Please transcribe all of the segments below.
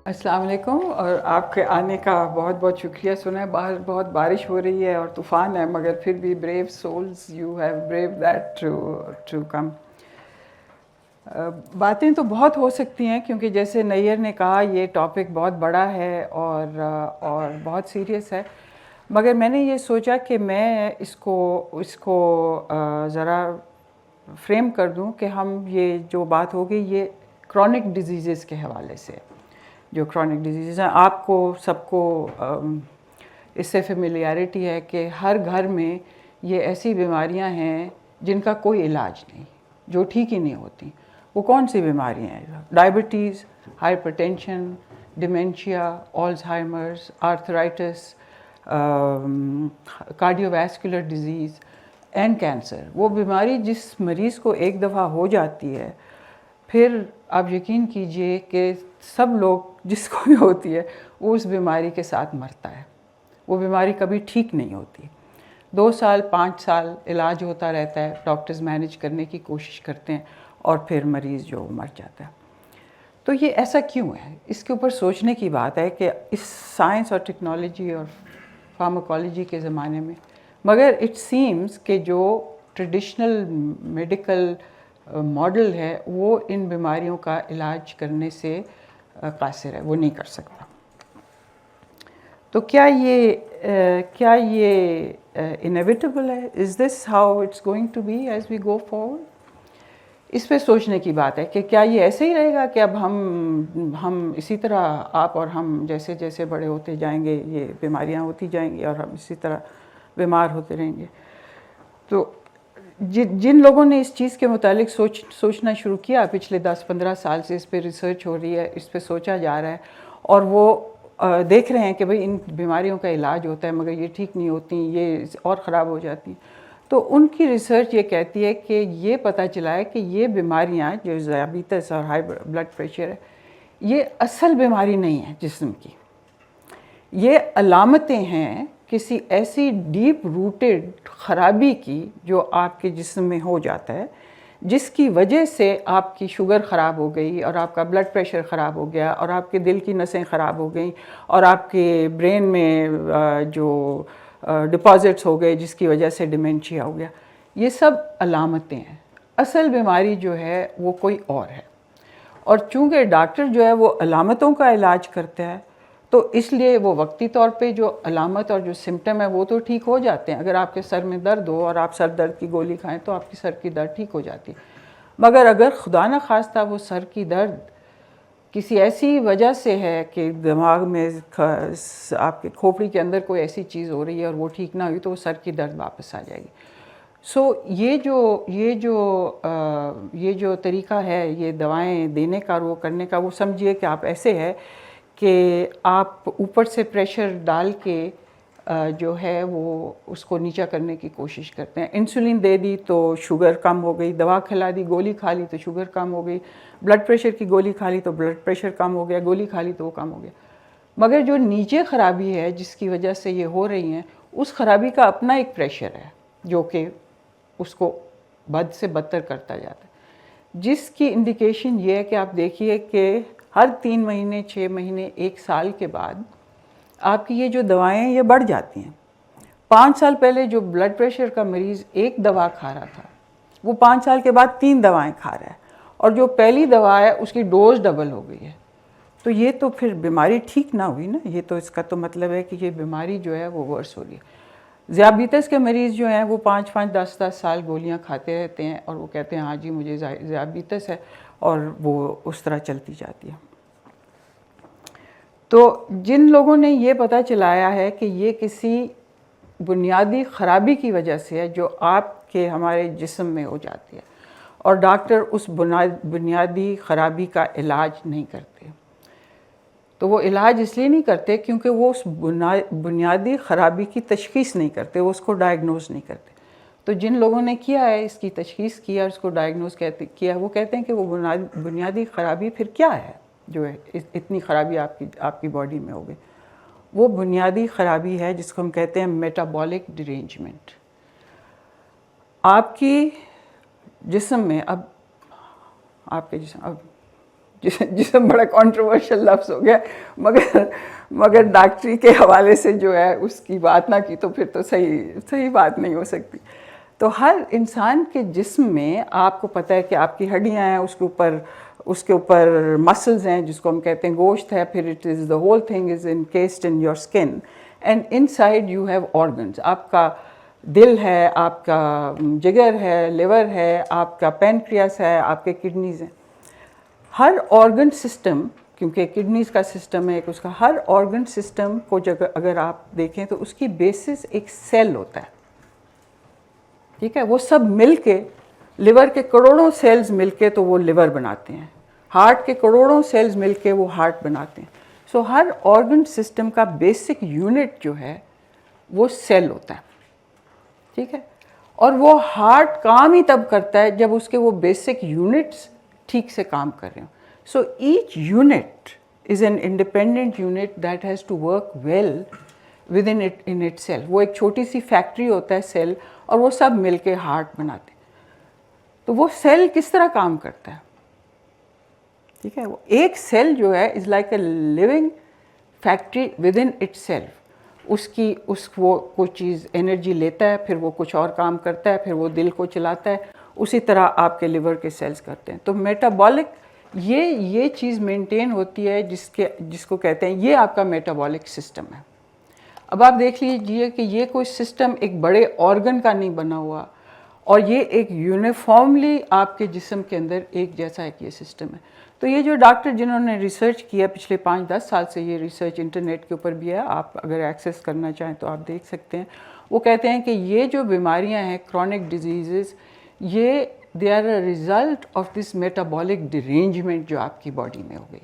السلام علیکم، اور آپ کے آنے کا بہت بہت شکریہ. سنا ہے باہر بہت بارش ہو رہی ہے اور طوفان ہے، مگر پھر بھی brave souls you have brave that to come. باتیں تو بہت ہو سکتی ہیں، کیونکہ جیسے نیئر نے کہا یہ ٹاپک بہت بڑا ہے اور بہت سیریس ہے. مگر میں نے یہ سوچا کہ میں اس کو ذرا فریم کر دوں کہ ہم یہ جو بات ہوگی یہ کرونک ڈیزیزز کے حوالے سے. جو کرونک ڈیزیزز ہیں، آپ کو سب کو اس سے فیملیارٹی ہے کہ ہر گھر میں یہ ایسی بیماریاں ہیں جن کا کوئی علاج نہیں، جو ٹھیک ہی نہیں ہوتی. وہ کون سی بیماریاں ہیں؟ Diabetes, hypertension, dementia, Alzheimer's, arthritis, cardiovascular disease and cancer. وہ بیماری جس مریض کو ایک دفعہ ہو جاتی ہے، پھر آپ یقین کیجئے کہ سب لوگ جس کو بھی ہوتی ہے وہ اس بیماری کے ساتھ مرتا ہے. وہ بیماری کبھی ٹھیک نہیں ہوتی. 2 سال 5 سال علاج ہوتا رہتا ہے، ڈاکٹرز مینیج کرنے کی کوشش کرتے ہیں اور پھر مریض جو مر جاتا ہے. تو یہ ایسا کیوں ہے؟ اس کے اوپر سوچنے کی بات ہے کہ اس سائنس اور ٹیکنالوجی اور فارماکالوجی کے زمانے میں، مگر اٹ سیمز کہ جو ٹریڈیشنل میڈیکل ماڈل ہے وہ ان بیماریوں کا علاج کرنے سے قاصر ہے، وہ نہیں کر سکتا. تو کیا یہ انیویٹیبل ہے؟ Is this how it's going to be as we go forward? اس پہ سوچنے کی بات ہے کہ کیا یہ ایسے ہی رہے گا کہ اب ہم اسی طرح آپ اور ہم جیسے جیسے بڑے ہوتے جائیں گے یہ بیماریاں ہوتی جائیں گی اور ہم اسی طرح بیمار ہوتے رہیں گے. تو جن لوگوں نے اس چیز کے متعلق سوچنا شروع کیا پچھلے 10-15 سال سے، اس پہ ریسرچ ہو رہی ہے، اس پہ سوچا جا رہا ہے، اور وہ دیکھ رہے ہیں کہ بھئی ان بیماریوں کا علاج ہوتا ہے مگر یہ ٹھیک نہیں ہوتی، یہ اور خراب ہو جاتی ہیں. تو ان کی ریسرچ یہ کہتی ہے کہ یہ پتہ چلا ہے کہ یہ بیماریاں جو ذیابیطس اور ہائی بلڈ پریشر ہے، یہ اصل بیماری نہیں ہے جسم کی. یہ علامتیں ہیں کسی ایسی ڈیپ روٹڈ خرابی کی جو آپ کے جسم میں ہو جاتا ہے، جس کی وجہ سے آپ کی شوگر خراب ہو گئی اور آپ کا بلڈ پریشر خراب ہو گیا اور آپ کے دل کی نسیں خراب ہو گئیں اور آپ کے برین میں جو ڈپازٹس ہو گئے جس کی وجہ سے ڈیمینشیا ہو گیا. یہ سب علامتیں ہیں. اصل بیماری جو ہے وہ کوئی اور ہے. اور چونکہ ڈاکٹر جو ہے وہ علامتوں کا علاج کرتا ہے، تو اس لیے وہ وقتی طور پہ جو علامت اور جو سمٹم ہے وہ تو ٹھیک ہو جاتے ہیں. اگر آپ کے سر میں درد ہو اور آپ سر درد کی گولی کھائیں تو آپ کی سر کی درد ٹھیک ہو جاتی ہے. مگر اگر خدا نہ خواستہ وہ سر کی درد کسی ایسی وجہ سے ہے کہ دماغ میں آپ کے کھوپڑی کے اندر کوئی ایسی چیز ہو رہی ہے اور وہ ٹھیک نہ ہوئی، تو وہ سر کی درد واپس آ جائے گی. سو یہ جو طریقہ ہے یہ دوائیں دینے کا اور وہ کرنے کا، وہ سمجھیے کہ آپ ایسے ہے کہ آپ اوپر سے پریشر ڈال کے جو ہے وہ اس کو نیچا کرنے کی کوشش کرتے ہیں. انسولین دے دی تو شوگر کم ہو گئی، دوا کھلا دی، گولی کھا لی تو شوگر کم ہو گئی، بلڈ پریشر کی گولی کھا لی تو بلڈ پریشر کم ہو گیا، گولی کھا لی تو وہ کم ہو گیا. مگر جو نیچے خرابی ہے جس کی وجہ سے یہ ہو رہی ہیں، اس خرابی کا اپنا ایک پریشر ہے جو کہ اس کو بد سے بدتر کرتا جاتا ہے. جس کی انڈیکیشن یہ ہے کہ آپ دیکھیے کہ ہر 3 مہینے 6 مہینے 1 سال کے بعد آپ کی یہ جو دوائیں یہ بڑھ جاتی ہیں. 5 سال پہلے جو بلڈ پریشر کا مریض ایک دوا کھا رہا تھا، وہ 5 سال کے بعد 3 دوائیں کھا رہا ہے، اور جو پہلی دوا ہے اس کی ڈوز ڈبل ہو گئی ہے. تو یہ تو پھر بیماری ٹھیک نہ ہوئی نا. یہ تو اس کا تو مطلب ہے کہ یہ بیماری جو ہے وہ ورس ہو رہی ہے. ذیابیطس کے مریض جو ہیں وہ 5-5 10-10 سال گولیاں کھاتے رہتے ہیں اور وہ کہتے ہیں ہاں جی مجھے ذیابیطس ہے، اور وہ اس طرح چلتی جاتی ہے. تو جن لوگوں نے یہ پتہ چلایا ہے کہ یہ کسی بنیادی خرابی کی وجہ سے ہے جو آپ کے ہمارے جسم میں ہو جاتی ہے، اور ڈاکٹر اس بنیادی خرابی کا علاج نہیں کرتے. تو وہ علاج اس لیے نہیں کرتے کیونکہ وہ اس بنیادی خرابی کی تشخیص نہیں کرتے، وہ اس کو ڈائیگنوز نہیں کرتے. تو جن لوگوں نے کیا ہے، اس کی تشخیص کیا اور اس کو ڈائیگنوز کیا، وہ کہتے ہیں کہ وہ بنیادی خرابی پھر کیا ہے جو ہے اتنی خرابی آپ کی باڈی میں ہو گئی. وہ بنیادی خرابی ہے جس کو ہم کہتے ہیں میٹابولک ڈیرینجمنٹ. آپ کی جسم میں اب جسم بڑا کنٹروورشل لفظ ہو گیا، مگر ڈاکٹری کے حوالے سے جو ہے اس کی بات نہ کی تو پھر تو صحیح بات نہیں ہو سکتی. تو ہر انسان کے جسم میں آپ کو پتہ ہے کہ آپ کی ہڈیاں ہیں، اس کے اوپر مسلز ہیں جس کو ہم کہتے ہیں گوشت ہے، پھر it is the whole thing is encased in your skin and inside you have organs. آپ کا دل ہے، آپ کا جگر ہے، لیور ہے، آپ کا پینکریاس ہے، آپ کے کڈنیز ہیں. ہر آرگن سسٹم، کیونکہ کڈنیز کا سسٹم ہے اس کا، ہر آرگن سسٹم کو اگر آپ دیکھیں تو اس کی بیسس ایک سیل ہوتا ہے. ٹھیک ہے، وہ سب مل کے، لیور کے کروڑوں سیلز مل کے تو وہ لیور بناتے ہیں، ہارٹ کے کروڑوں سیلز مل کے وہ ہارٹ بناتے ہیں. سو ہر آرگن سسٹم کا بیسک یونٹ جو ہے وہ سیل ہوتا ہے. ٹھیک ہے، اور وہ ہارٹ کام ہی تب کرتا ہے جب اس کے وہ بیسک یونٹس ٹھیک سے کام کر رہے ہوں. So each unit is an independent unit that has to work well within itself. وہ ایک چھوٹی سی فیکٹری ہوتا ہے سیل، اور وہ سب مل کے ہارٹ بناتے ہیں. تو وہ سیل کس طرح کام کرتا ہے؟ ٹھیک ہے، وہ ایک سیل جو ہے is like a living factory within itself. وہ کوئی چیز انرجی لیتا ہے، پھر وہ کچھ اور کام کرتا ہے، پھر وہ دل کو چلاتا ہے. اسی طرح آپ کے لیور کے سیلز کرتے ہیں. تو میٹابولک یہ چیز مینٹین ہوتی ہے جس کو کہتے ہیں یہ آپ کا میٹابولک سسٹم ہے. اب آپ دیکھ لیجئے کہ یہ کوئی سسٹم ایک بڑے آرگن کا نہیں بنا ہوا، اور یہ ایک یونیفارملی آپ کے جسم کے اندر ایک جیسا ایک یہ سسٹم ہے. تو یہ جو ڈاکٹر جنہوں نے ریسرچ کیا پچھلے 5-10 سال سے، یہ ریسرچ انٹرنیٹ کے اوپر بھی ہے، آپ اگر ایکسیس کرنا چاہیں تو آپ دیکھ سکتے ہیں. وہ کہتے ہیں کہ یہ جو بیماریاں ہیں کرونک ڈیزیزز، یہ they are a result of this metabolic derangement جو آپ کی باڈی میں ہو گئی.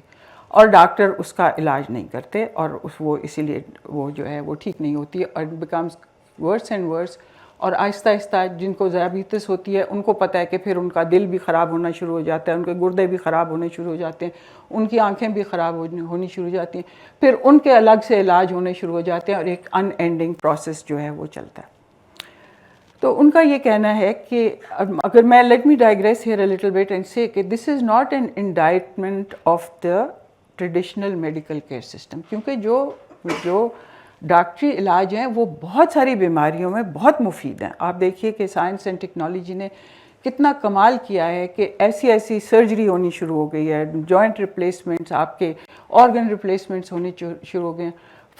اور ڈاکٹر اس کا علاج نہیں کرتے، اور وہ اسی لیے وہ جو ہے وہ ٹھیک نہیں ہوتی ہے، اور اٹ بیکمز ورس اینڈ ورس. اور آہستہ آہستہ جن کو ذیابیطس ہوتی ہے ان کو پتہ ہے کہ پھر ان کا دل بھی خراب ہونا شروع ہو جاتا ہے، ان کے گردے بھی خراب ہونے شروع ہو جاتے ہیں، ان کی آنکھیں بھی خراب ہونی شروع ہو جاتی ہیں، پھر ان کے الگ سے علاج ہونے شروع ہو جاتے ہیں، اور ایک ان اینڈنگ پروسیس جو ہے وہ چلتا ہے. تو ان کا یہ کہنا ہے کہ اگر میں let me digress here a little bit and say کہ this is not an indictment of the traditional medical care system. کیونکہ جو ڈاکٹری علاج ہیں وہ بہت ساری بیماریوں میں بہت مفید ہیں. آپ دیکھیے کہ سائنس اینڈ ٹیکنالوجی نے کتنا کمال کیا ہے کہ ایسی سرجری ہونی شروع ہو گئی ہے، جوائنٹ ریپلیسمنٹس، آپ کے آرگن ریپلیسمنٹس ہونے شروع ہو گئے ہیں.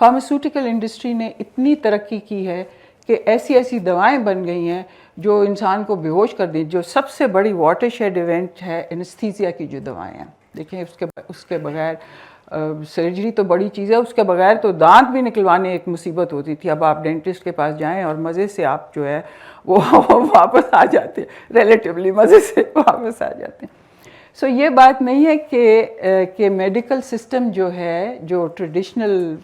فارماسیوٹیکل انڈسٹری نے اتنی ترقی کی ہے کہ ایسی دوائیں بن گئی ہیں جو انسان کو بے ہوش کر دیں. جو سب سے بڑی واٹر شیڈ ایونٹ ہے انستھیزیا کی جو دوائیں ہیں، دیکھیں اس کے بغیر سرجری تو بڑی چیز ہے، اس کے بغیر تو دانت بھی نکلوانے ایک مصیبت ہوتی تھی. اب آپ ڈینٹسٹ کے پاس جائیں اور مزے سے آپ جو ہے وہ واپس آ جاتے ہیں، ریلیٹیولی مزے سے واپس آ جاتے ہیں. سو یہ بات نہیں ہے کہ میڈیکل سسٹم جو ہے، جو traditional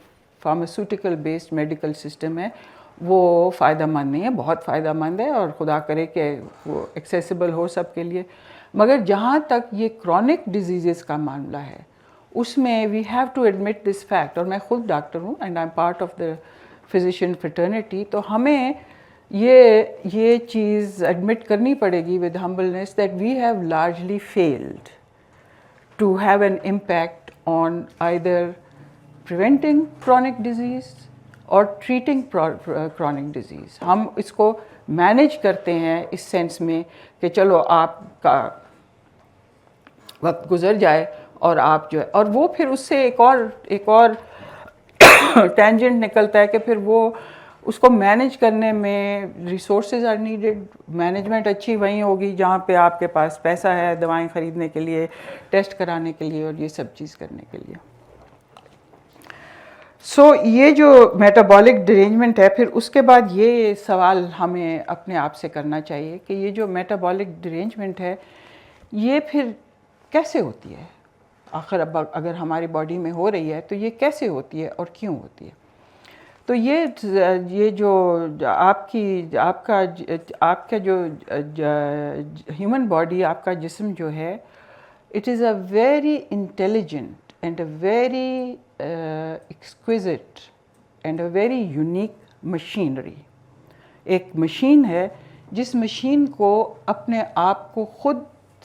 pharmaceutical based medical system ہے، وہ فائدہ مند نہیں ہے. بہت فائدہ مند ہے، اور خدا کرے کہ وہ ایکسیسیبل ہو سب کے لیے. مگر جہاں تک یہ کرونک ڈیزیزز کا معاملہ ہے، اس میں we have to admit this fact. اور میں خود ڈاکٹر ہوں and I am part of the physician fraternity. تو ہمیں یہ چیز ایڈمٹ کرنی پڑے گی with humbleness that we have largely failed to have an impact on either preventing chronic disease اور ٹریٹنگ کرونک ڈیزیز. ہم اس کو مینیج کرتے ہیں اس سینس میں کہ چلو آپ کا وقت گزر جائے اور آپ جو ہے، اور وہ پھر اس سے ایک اور ٹینجنٹ نکلتا ہے کہ پھر وہ اس کو مینیج کرنے میں ریسورسز آر نیڈڈ. مینجمنٹ اچھی وہیں ہوگی جہاں پہ آپ کے پاس پیسہ ہے دوائیں خریدنے کے لیے، ٹیسٹ کرانے کے لیے، اور یہ سب چیز کرنے کے لیے. سو یہ جو میٹابولک ڈیرینجمنٹ ہے، پھر اس کے بعد یہ سوال ہمیں اپنے آپ سے کرنا چاہیے کہ یہ جو میٹابولک ڈیرینجمنٹ ہے یہ پھر کیسے ہوتی ہے؟ آخر اب اگر ہماری باڈی میں ہو رہی ہے تو یہ کیسے ہوتی ہے اور کیوں ہوتی ہے؟ تو یہ جو آپ کا جو ہیومن باڈی، آپ کا جسم جو ہے، it is a very intelligent and a very exquisite and a very unique machinery. ایک مشین ہے جس مشین کو اپنے آپ کو خود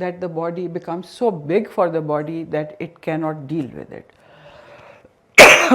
that the body becomes so big for the body that it cannot deal with it.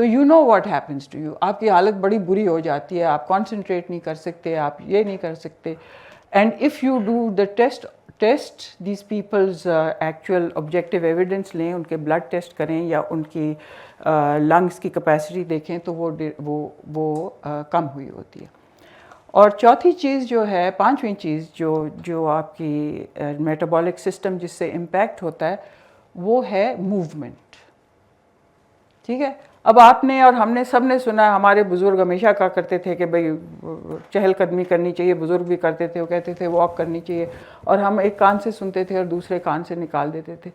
تو you know what happens to you. آپ کی حالت بڑی بری ہو جاتی ہے, آپ کانسنٹریٹ نہیں کر سکتے, آپ یہ نہیں کر سکتے. And if you do the test these people's actual objective evidence لیں, ان کے بلڈ ٹیسٹ کریں یا ان کی لنگس کی کیپیسٹی دیکھیں تو وہ کم ہوئی ہوتی ہے. اور چوتھی چیز جو ہے, پانچویں چیز جو آپ کی میٹابولک سسٹم جس سے امپیکٹ ہوتا ہے وہ ہے موومنٹ. ٹھیک ہے, اب آپ نے اور ہم نے سب نے سنا ہے, ہمارے بزرگ ہمیشہ کہا کرتے تھے کہ بھئی چہل قدمی کرنی چاہیے, بزرگ بھی کرتے تھے, وہ کہتے تھے واک کرنی چاہیے, اور ہم ایک کان سے سنتے تھے اور دوسرے کان سے نکال دیتے تھے.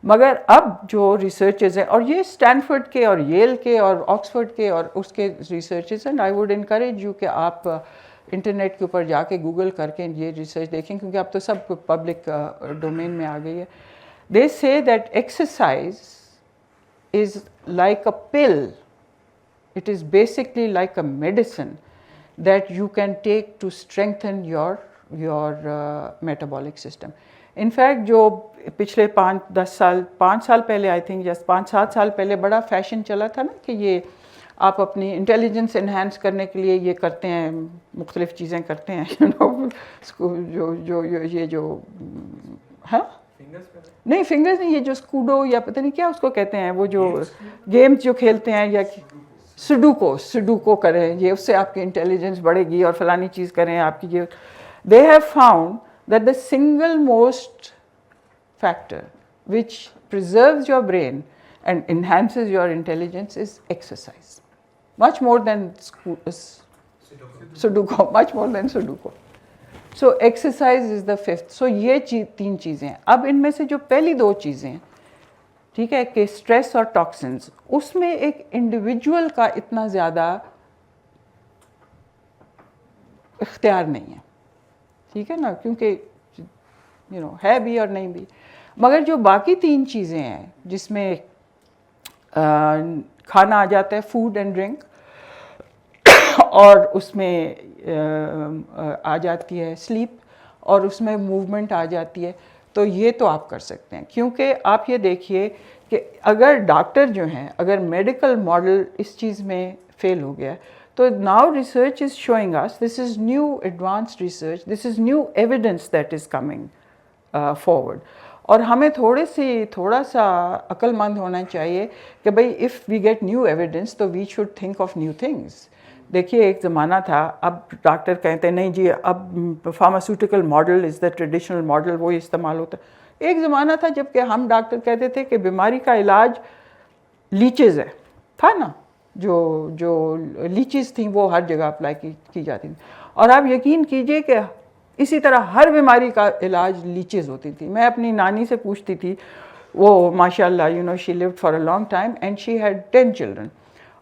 مگر اب جو ریسرچز ہیں, اور یہ اسٹینفورڈ کے اور ییل کے اور آکسفورڈ کے اور اس کے ریسرچز ہیں, آئی ووڈ انکریج یو کہ آپ انٹرنیٹ کے اوپر جا کے گوگل کر کے یہ ریسرچ دیکھیں, کیونکہ اب تو سب پبلک ڈومین میں آ گئی ہے. دے سے that exercise is like a pill. It is basically like a medicine that you can take to strengthen your metabolic system. In fact, جو پچھلے 5 سال پہلے آئی تھنک یا 5-7 سال پہلے بڑا فیشن چلا تھا نا کہ یہ آپ اپنی انٹیلیجنس انہینس کرنے کے لیے یہ کرتے ہیں, مختلف چیزیں کرتے ہیں, جو ہاں نہیں فنگرز نہیں, یہ جو اسکوڈو یا پتہ نہیں کیا اس کو کہتے ہیں, وہ جو گیمز جو کھیلتے ہیں, یا سڈوکو کریں, یہ اس سے آپ کی انٹیلیجنس بڑھے گی, اور فلانی چیز کریں آپ کی. یہ they have found that the single most factor which preserves your brain and enhances your intelligence is exercise, much more than sudoku, much more than sudoku. So exercise is the fifth. So یہ 3 چیزیں. اب ان میں سے جو پہلی 2 چیزیں, ٹھیک ہے, کہ اسٹریس اور ٹاکسنز, اس میں ایک انڈیویجول کا اتنا زیادہ اختیار نہیں ہے, ٹھیک ہے نا, کیونکہ ہے بھی اور نہیں بھی. مگر جو باقی 3 چیزیں ہیں جس میں کھانا آ جاتا ہے, فوڈ اینڈ ڈرنک, اور اس میں آ جاتی ہے سلیپ, اور اس میں موومنٹ آ جاتی ہے, تو یہ تو آپ کر سکتے ہیں. کیونکہ آپ یہ دیکھیے کہ اگر ڈاکٹر جو ہیں, اگر میڈیکل ماڈل اس چیز میں فیل ہو گیا, تو now research is showing us, this is new advanced research, this is new evidence that is coming forward. اور ہمیں تھوڑا سا عقل مند ہونا چاہیے کہ بھئی if we get new evidence تو we should think of new things. دیکھیے ایک زمانہ تھا, اب ڈاکٹر کہتے ہیں نہیں جی اب pharmaceutical model is the traditional model, وہی استعمال ہوتا ہے. ایک زمانہ تھا جب کہ ہم ڈاکٹر کہتے تھے کہ بیماری کا علاج لیچز ہے, تھا نا, جو لیچز تھیں وہ ہر جگہ اپلائی کی جاتی تھیں. اور آپ یقین کیجئے کہ اسی طرح ہر بیماری کا علاج لیچز ہوتی تھی. میں اپنی نانی سے پوچھتی تھی, وہ ماشاء اللہ she lived for a long time and she had 10 children,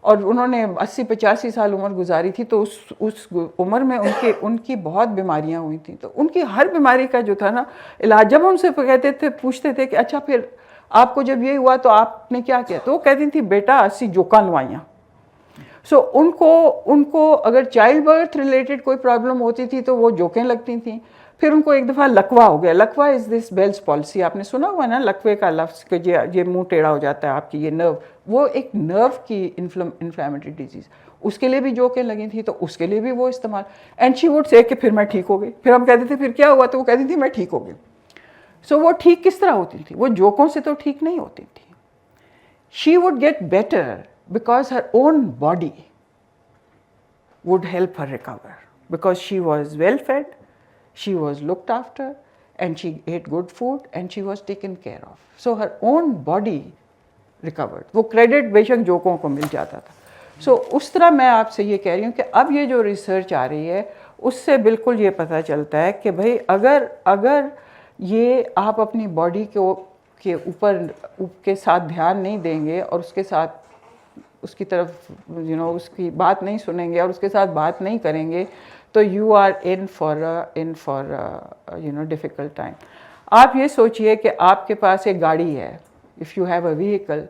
اور انہوں نے 80-85 سال عمر گزاری تھی. تو اس عمر میں ان کی بہت بیماریاں ہوئی تھیں, تو ان کی ہر بیماری کا جو تھا نا علاج, جب ان سے پوچھتے تھے کہ اچھا پھر آپ کو جب یہ ہوا تو آپ نے کیا کیا, تو وہ کہتی تھی بیٹا 80 جوکاں لوائیاں. سو ان کو اگر چائلڈ برتھ ریلیٹڈ کوئی پرابلم ہوتی تھی تو وہ جوکیں لگتی تھیں. پھر ان کو ایک دفعہ لکوا ہو گیا. لکوا از دس بیلز پالیسی, آپ نے سنا ہوا نا لکوے کا لفظ, کہ یہ منہ ٹیڑھا ہو جاتا ہے آپ کی, یہ نرو, وہ ایک نرو کی انفلیمیٹری ڈیزیز, اس کے لیے بھی جوکیں لگی تھیں, تو اس کے لیے بھی وہ استعمال. اینڈ شی وڈ سے کہ پھر میں ٹھیک ہو گئی. پھر ہم کہتے تھے پھر کیا ہوا, تو وہ کہتی تھی میں ٹھیک ہو گئی. سو وہ ٹھیک کس طرح ہوتی تھی, وہ جوکوں سے تو ٹھیک نہیں ہوتی تھی. She would get better because her own body would help her recover, because she was well fed, she was looked after, and she ate good food, and she was taken care of. So her own body recovered. وہ credit بے شک جوکوں کو مل جاتا تھا. سو اس طرح میں آپ سے یہ کہہ رہی ہوں کہ اب یہ جو ریسرچ آ رہی ہے اس سے بالکل یہ پتہ چلتا ہے کہ بھئی اگر یہ آپ اپنی باڈی کے اوپر کے ساتھ دھیان نہیں دیں گے, اور اس کے ساتھ اس کی طرف اس کی بات نہیں سنیں گے, اور اس کے ساتھ بات نہیں کریں گے, تو you are in for difficult time. آپ یہ سوچئے کہ آپ کے پاس ایک گاڑی ہے, if you have a vehicle,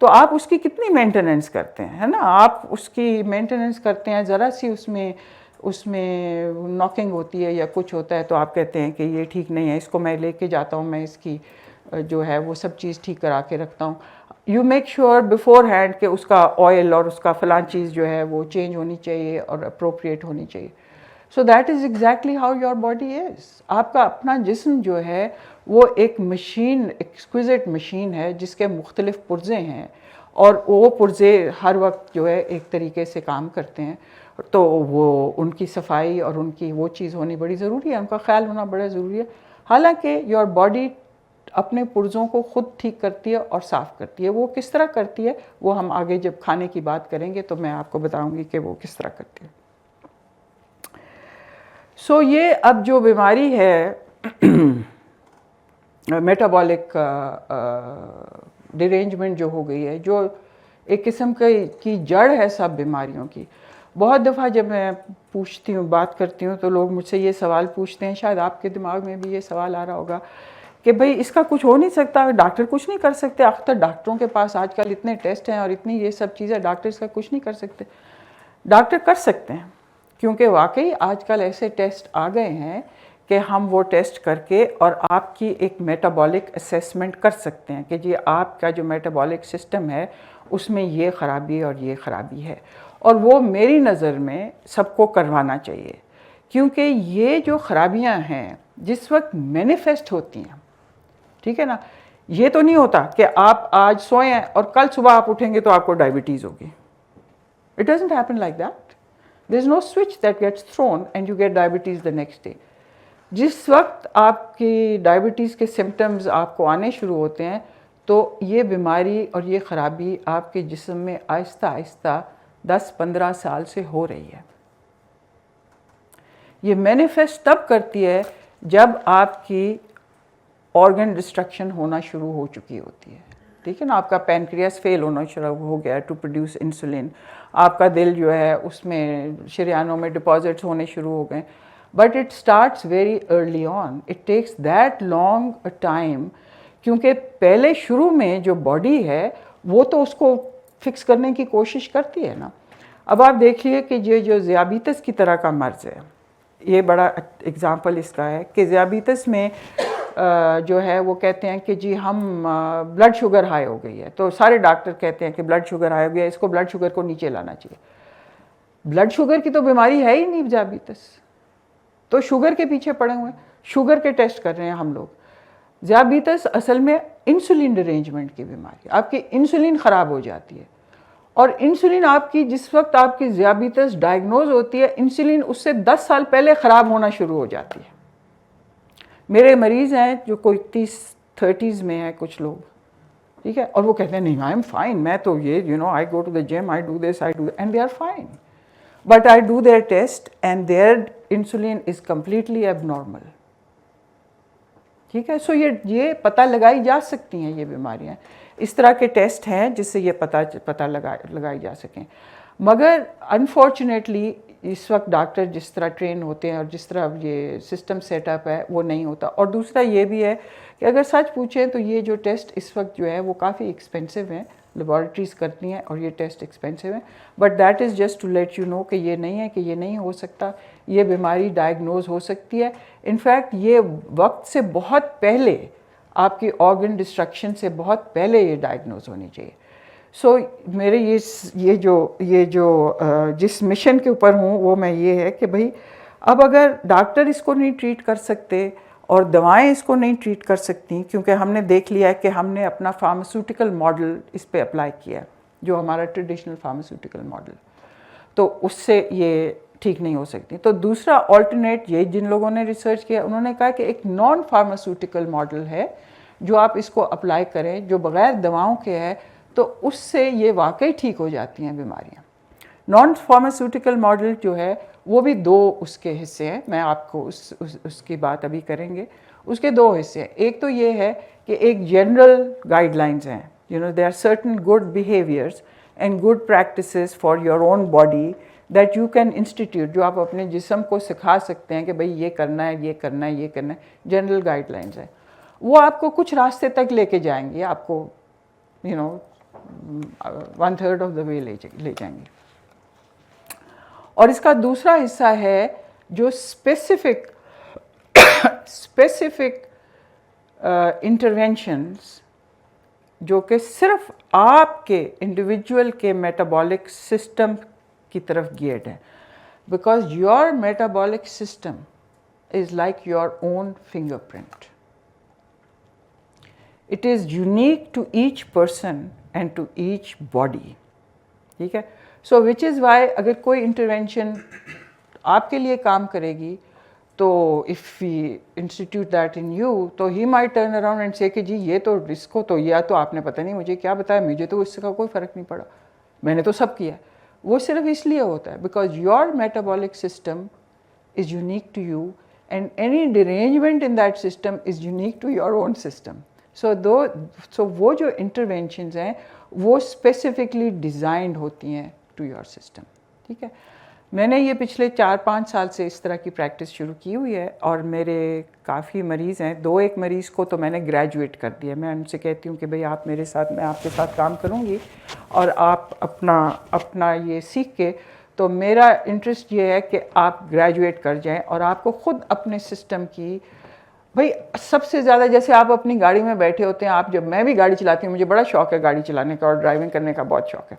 تو آپ اس کی کتنی مینٹیننس کرتے ہیں, ہے نا, آپ اس کی مینٹیننس کرتے ہیں, ذرا سی اس میں ناکنگ ہوتی ہے یا کچھ ہوتا ہے تو آپ کہتے ہیں کہ یہ ٹھیک نہیں ہے, اس کو میں لے کے جاتا ہوں, میں اس کی جو ہے وہ سب چیز ٹھیک کرا کے رکھتا ہوں. You make sure before hand کہ اس کا آئل اور اس کا فلاں چیز جو ہے وہ چینج ہونی چاہیے اور اپروپریٹ ہونی چاہیے. So that is exactly how your body is. آپ کا اپنا جسم جو ہے وہ ایک مشین، ایکسکوزٹ مشین ہے جس کے مختلف پرزے ہیں، اور وہ پرزے ہر وقت جو ہے ایک طریقے سے کام کرتے ہیں. تو وہ ان کی صفائی اور ان کی وہ چیز ہونی بڑی ضروری ہے، ان کا خیال ہونا بڑا ضروری ہے. حالانکہ یور باڈی اپنے پرزوں کو خود ٹھیک کرتی ہے اور صاف کرتی ہے. وہ کس طرح کرتی ہے وہ ہم آگے جب کھانے کی بات کریں گے تو میں آپ کو بتاؤں گی کہ وہ کس طرح کرتی ہے. سو یہ اب جو بیماری ہے میٹابولک ڈیرینجمنٹ جو ہو گئی ہے، جو ایک قسم کی جڑ ہے سب بیماریوں کی. بہت دفعہ جب میں پوچھتی ہوں، بات کرتی ہوں، تو لوگ مجھ سے یہ سوال پوچھتے ہیں، شاید آپ کے دماغ میں بھی یہ سوال آ رہا ہوگا کہ بھئی اس کا کچھ ہو نہیں سکتا، ڈاکٹر کچھ نہیں کر سکتے؟ اختر ڈاکٹروں کے پاس آج کل اتنے ٹیسٹ ہیں اور اتنی یہ سب چیزیں، ڈاکٹر اس کا کچھ نہیں کر سکتے. ڈاکٹر کر سکتے ہیں، کیونکہ واقعی آج کل ایسے ٹیسٹ آ گئے ہیں کہ ہم وہ ٹیسٹ کر کے اور آپ کی ایک میٹابولک اسیسمنٹ کر سکتے ہیں کہ جی آپ کا جو میٹابولک سسٹم ہے اس میں یہ خرابی اور یہ خرابی ہے. اور وہ میری نظر میں سب کو کروانا چاہیے، کیونکہ یہ جو خرابیاں ہیں جس وقت مینیفیسٹ ہوتی ہیں، ٹھیک ہے نا، یہ تو نہیں ہوتا کہ آپ آج سوئیں اور کل صبح آپ اٹھیں گے تو آپ کو ڈائبٹیز ہوگی. It doesn't happen like that. There's no switch that gets thrown and you get diabetes the next day. جس وقت آپ کی ڈائبٹیز کے سمٹمز آپ کو آنے شروع ہوتے ہیں تو یہ بیماری اور یہ خرابی آپ کے جسم میں آہستہ آہستہ 10-15 سال سے ہو رہی ہے. یہ مینیفیسٹ تب کرتی ہے جب آپ کی آرگن ڈسٹرکشن ہونا شروع ہو چکی ہوتی ہے، ٹھیک ہے نا. آپ کا پینکریاس فیل ہونا شروع ہو گیا ٹو پروڈیوس انسولین، آپ کا دل جو ہے اس میں شریانوں میں ڈپازٹس ہونے شروع ہو گئے. But it starts very early on, it takes that long a time, کیونکہ پہلے شروع میں جو باڈی ہے وہ تو اس کو فکس کرنے کی کوشش کرتی ہے نا. اب آپ دیکھیے کہ یہ جو ذیابیطس کی طرح کا مرض ہے، یہ بڑا اگزامپل اس کا ہے کہ ذیابیطس میں جو ہے وہ کہتے ہیں کہ جی ہم بلڈ شوگر ہائی ہو گئی ہے، تو سارے ڈاکٹر کہتے ہیں کہ بلڈ شوگر ہائی ہو گیا ہے، اس کو بلڈ شوگر کو نیچے لانا چاہیے. بلڈ شوگر کی تو بیماری ہے ہی نہیں ذیابیطس، تو شوگر کے پیچھے پڑے ہوئے ہیں، شوگر کے ٹیسٹ کر رہے ہیں ہم لوگ. ذیابیطس اصل میں انسولین ڈیرینجمنٹ کی بیماری، آپ کی انسولین خراب ہو جاتی ہے. اور انسولین آپ کی جس وقت آپ کی ذیابیطس ڈائگنوز ہوتی ہے، انسولین اس سے 10 سال پہلے خراب ہونا شروع ہو جاتی ہے. میرے مریض ہیں جو کوئی 30s میں ہیں کچھ لوگ، ٹھیک ہے، اور وہ کہتے ہیں نہیں آئی ایم فائن، میں تو یہ I go to the gym, I do this, I do, and they are fine. But I do their test and their insulin is completely abnormal. ٹھیک ہے. سو یہ پتہ لگائی جا سکتی ہیں، یہ بیماریاں اس طرح کے ٹیسٹ ہیں جس سے یہ پتہ لگائی جا سکیں. مگر انفارچونیٹلی اس وقت ڈاکٹر جس طرح ٹرین ہوتے ہیں اور جس طرح یہ سسٹم سیٹ اپ ہے وہ نہیں ہوتا. اور دوسرا یہ بھی ہے کہ اگر سچ پوچھیں تو یہ جو ٹیسٹ اس وقت جو ہے وہ کافی ایکسپینسو ہیں، لیبارٹریز کرتی ہیں اور یہ ٹیسٹ ایکسپینسو ہیں. But that is just to let you know کہ یہ نہیں ہے کہ یہ نہیں ہو سکتا، یہ بیماری ڈائگنوز ہو سکتی ہے. انفیکٹ یہ وقت سے بہت پہلے، آپ کی آرگن ڈسٹرکشن سے بہت پہلے یہ ڈائگنوز ہونی چاہیے. سو میرے یہ جو جس مشن کے اوپر ہوں وہ میں یہ ہے کہ بھئی اب اگر ڈاکٹر اس کو نہیں ٹریٹ کر سکتے اور دوائیں اس کو نہیں ٹریٹ کر سکتی، کیونکہ ہم نے دیکھ لیا ہے کہ ہم نے اپنا فارماسیوٹیکل ماڈل اس پہ اپلائی کیا ہے، جو ہمارا ٹریڈیشنل فارماسیوٹیکل ماڈل، تو اس سے یہ ٹھیک نہیں ہو سکتی. تو دوسرا آلٹرنیٹ، یہ جن لوگوں نے ریسرچ کیا انہوں نے کہا کہ ایک نان فارماسیوٹیکل ماڈل ہے جو آپ اس کو اپلائی کریں، جو بغیر دواؤں کے ہے، تو اس سے یہ واقعی ٹھیک ہو جاتی ہیں بیماریاں. نان فارماسیوٹیکل ماڈل جو ہے وہ بھی 2 اس کے حصے ہیں، میں آپ کو اس کی بات ابھی کریں گے. اس کے 2 حصے ہیں. ایک تو یہ ہے کہ ایک جنرل گائیڈ لائنز ہیں، there are certain good behaviors and good practices for your own body that you can institute، جو آپ اپنے جسم کو سکھا سکتے ہیں کہ بھئی یہ کرنا ہے، یہ کرنا ہے، یہ کرنا ہے. جنرل گائیڈ لائنز ہیں، وہ آپ کو کچھ راستے تک لے کے جائیں گے، آپ کو 1/3 آف دا وے لے جائیں گے. اور اس کا دوسرا حصہ ہے جو اسپیسیفک انٹرونشنز جو کہ صرف آپ کے انڈیویجول کے میٹابولک سسٹم کی طرف گیئرڈ ہے. Because your metabolic system is like your own fingerprint. It is unique to each person and to each body. ٹھیک ہے. سو وچ از وائی اگر کوئی انٹروینشن آپ کے لیے کام کرے گی تو if we institute that in you تو he may turn around and say کہ جی یہ تو اس کو تو یا تو آپ نے پتہ نہیں مجھے کیا بتایا, مجھے تو اس کا کوئی فرق نہیں پڑا, میں نے تو سب کیا. وہ صرف اس لیے ہوتا ہے because your metabolic system is unique to you and any derangement in that system is unique to your own system. So وہ جو انٹروینشنز ہیں وہ اسپیسیفکلی ڈیزائنڈ ہوتی ہیں ٹو یور سسٹم. ٹھیک ہے. میں نے یہ پچھلے 4-5 سال سے اس طرح کی پریکٹس شروع کی ہوئی ہے اور میرے کافی مریض ہیں. 2-1 مریض کو تو میں نے گریجویٹ کر دیا. میں ان سے کہتی ہوں کہ بھئی آپ میرے ساتھ, میں آپ کے ساتھ کام کروں گی اور آپ اپنا یہ سیکھ کے, تو میرا انٹرسٹ یہ ہے کہ آپ گریجویٹ کر جائیں اور آپ کو خود اپنے سسٹم کی, بھئی سب سے زیادہ جیسے آپ اپنی گاڑی میں بیٹھے ہوتے ہیں, آپ جب, میں بھی گاڑی چلاتی ہوں, مجھے بڑا شوق ہے گاڑی چلانے کا اور ڈرائیونگ کرنے کا بہت شوق ہے.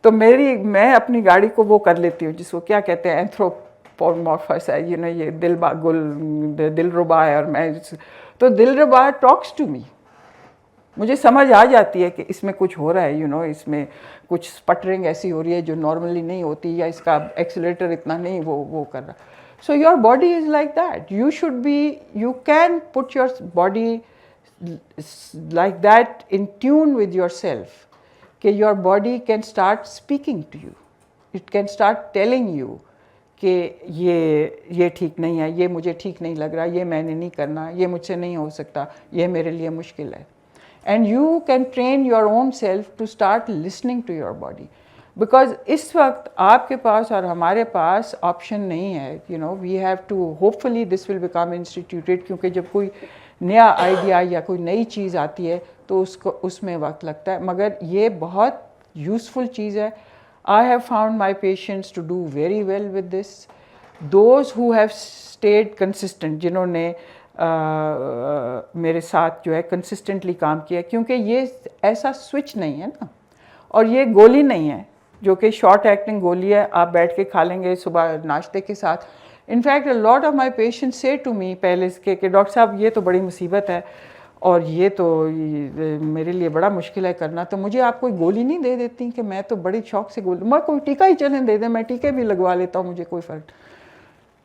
تو میں اپنی گاڑی کو وہ کر لیتی ہوں جس کو کیا کہتے ہیں اینتھروپومورفس ہے, یہ دل ربا ہے, اور میں تو دل ربا ٹاکس ٹو می. مجھے سمجھ آ جاتی ہے کہ اس میں کچھ ہو رہا ہے, اس میں کچھ سپٹرنگ ایسی ہو رہی ہے جو نارملی نہیں ہوتی, یا اس کا ایکسیلیٹر اتنا نہیں وہ کر رہا. So your body is like that. You can put your body like that in tune with yourself. کہ your body can start speaking to you. It can start telling you کہ یہ ٹھیک نہیں ہے, یہ مجھے ٹھیک نہیں لگ رہا, یہ میں نے نہیں کرنا, یہ مجھ سے نہیں ہو سکتا, یہ میرے لیے مشکل ہے. And you can train your own self to start listening to your body. Because اس وقت آپ کے پاس اور ہمارے پاس آپشن نہیں ہے. We have to, hopefully this will become instituted, کیونکہ جب کوئی نیا آئیڈیا یا کوئی نئی چیز آتی ہے تو اس میں وقت لگتا ہے, مگر یہ بہت یوزفل چیز ہے. I have found my patients to do very well with this. Those who have stayed consistent, جنہوں نے میرے ساتھ جو ہے کنسسٹنٹلی کام کیا, کیونکہ یہ ایسا سوئچ نہیں ہے نا, اور یہ گولی نہیں ہے جو کہ شارٹ ایکٹنگ گولی ہے, آپ بیٹھ کے کھا لیں گے صبح ناشتے کے ساتھ. In fact lot of my patients سے ٹو می پہلے اس کے کہ ڈاکٹر صاحب یہ تو بڑی مصیبت ہے اور یہ تو میرے لیے بڑا مشکل ہے کرنا, تو مجھے آپ کوئی گولی نہیں دے دیتی کہ میں تو بڑی شوق سے گولی, میں کوئی ٹیکا ہی چلیں دے دیں, میں ٹیکے بھی لگوا لیتا ہوں, مجھے کوئی فرق.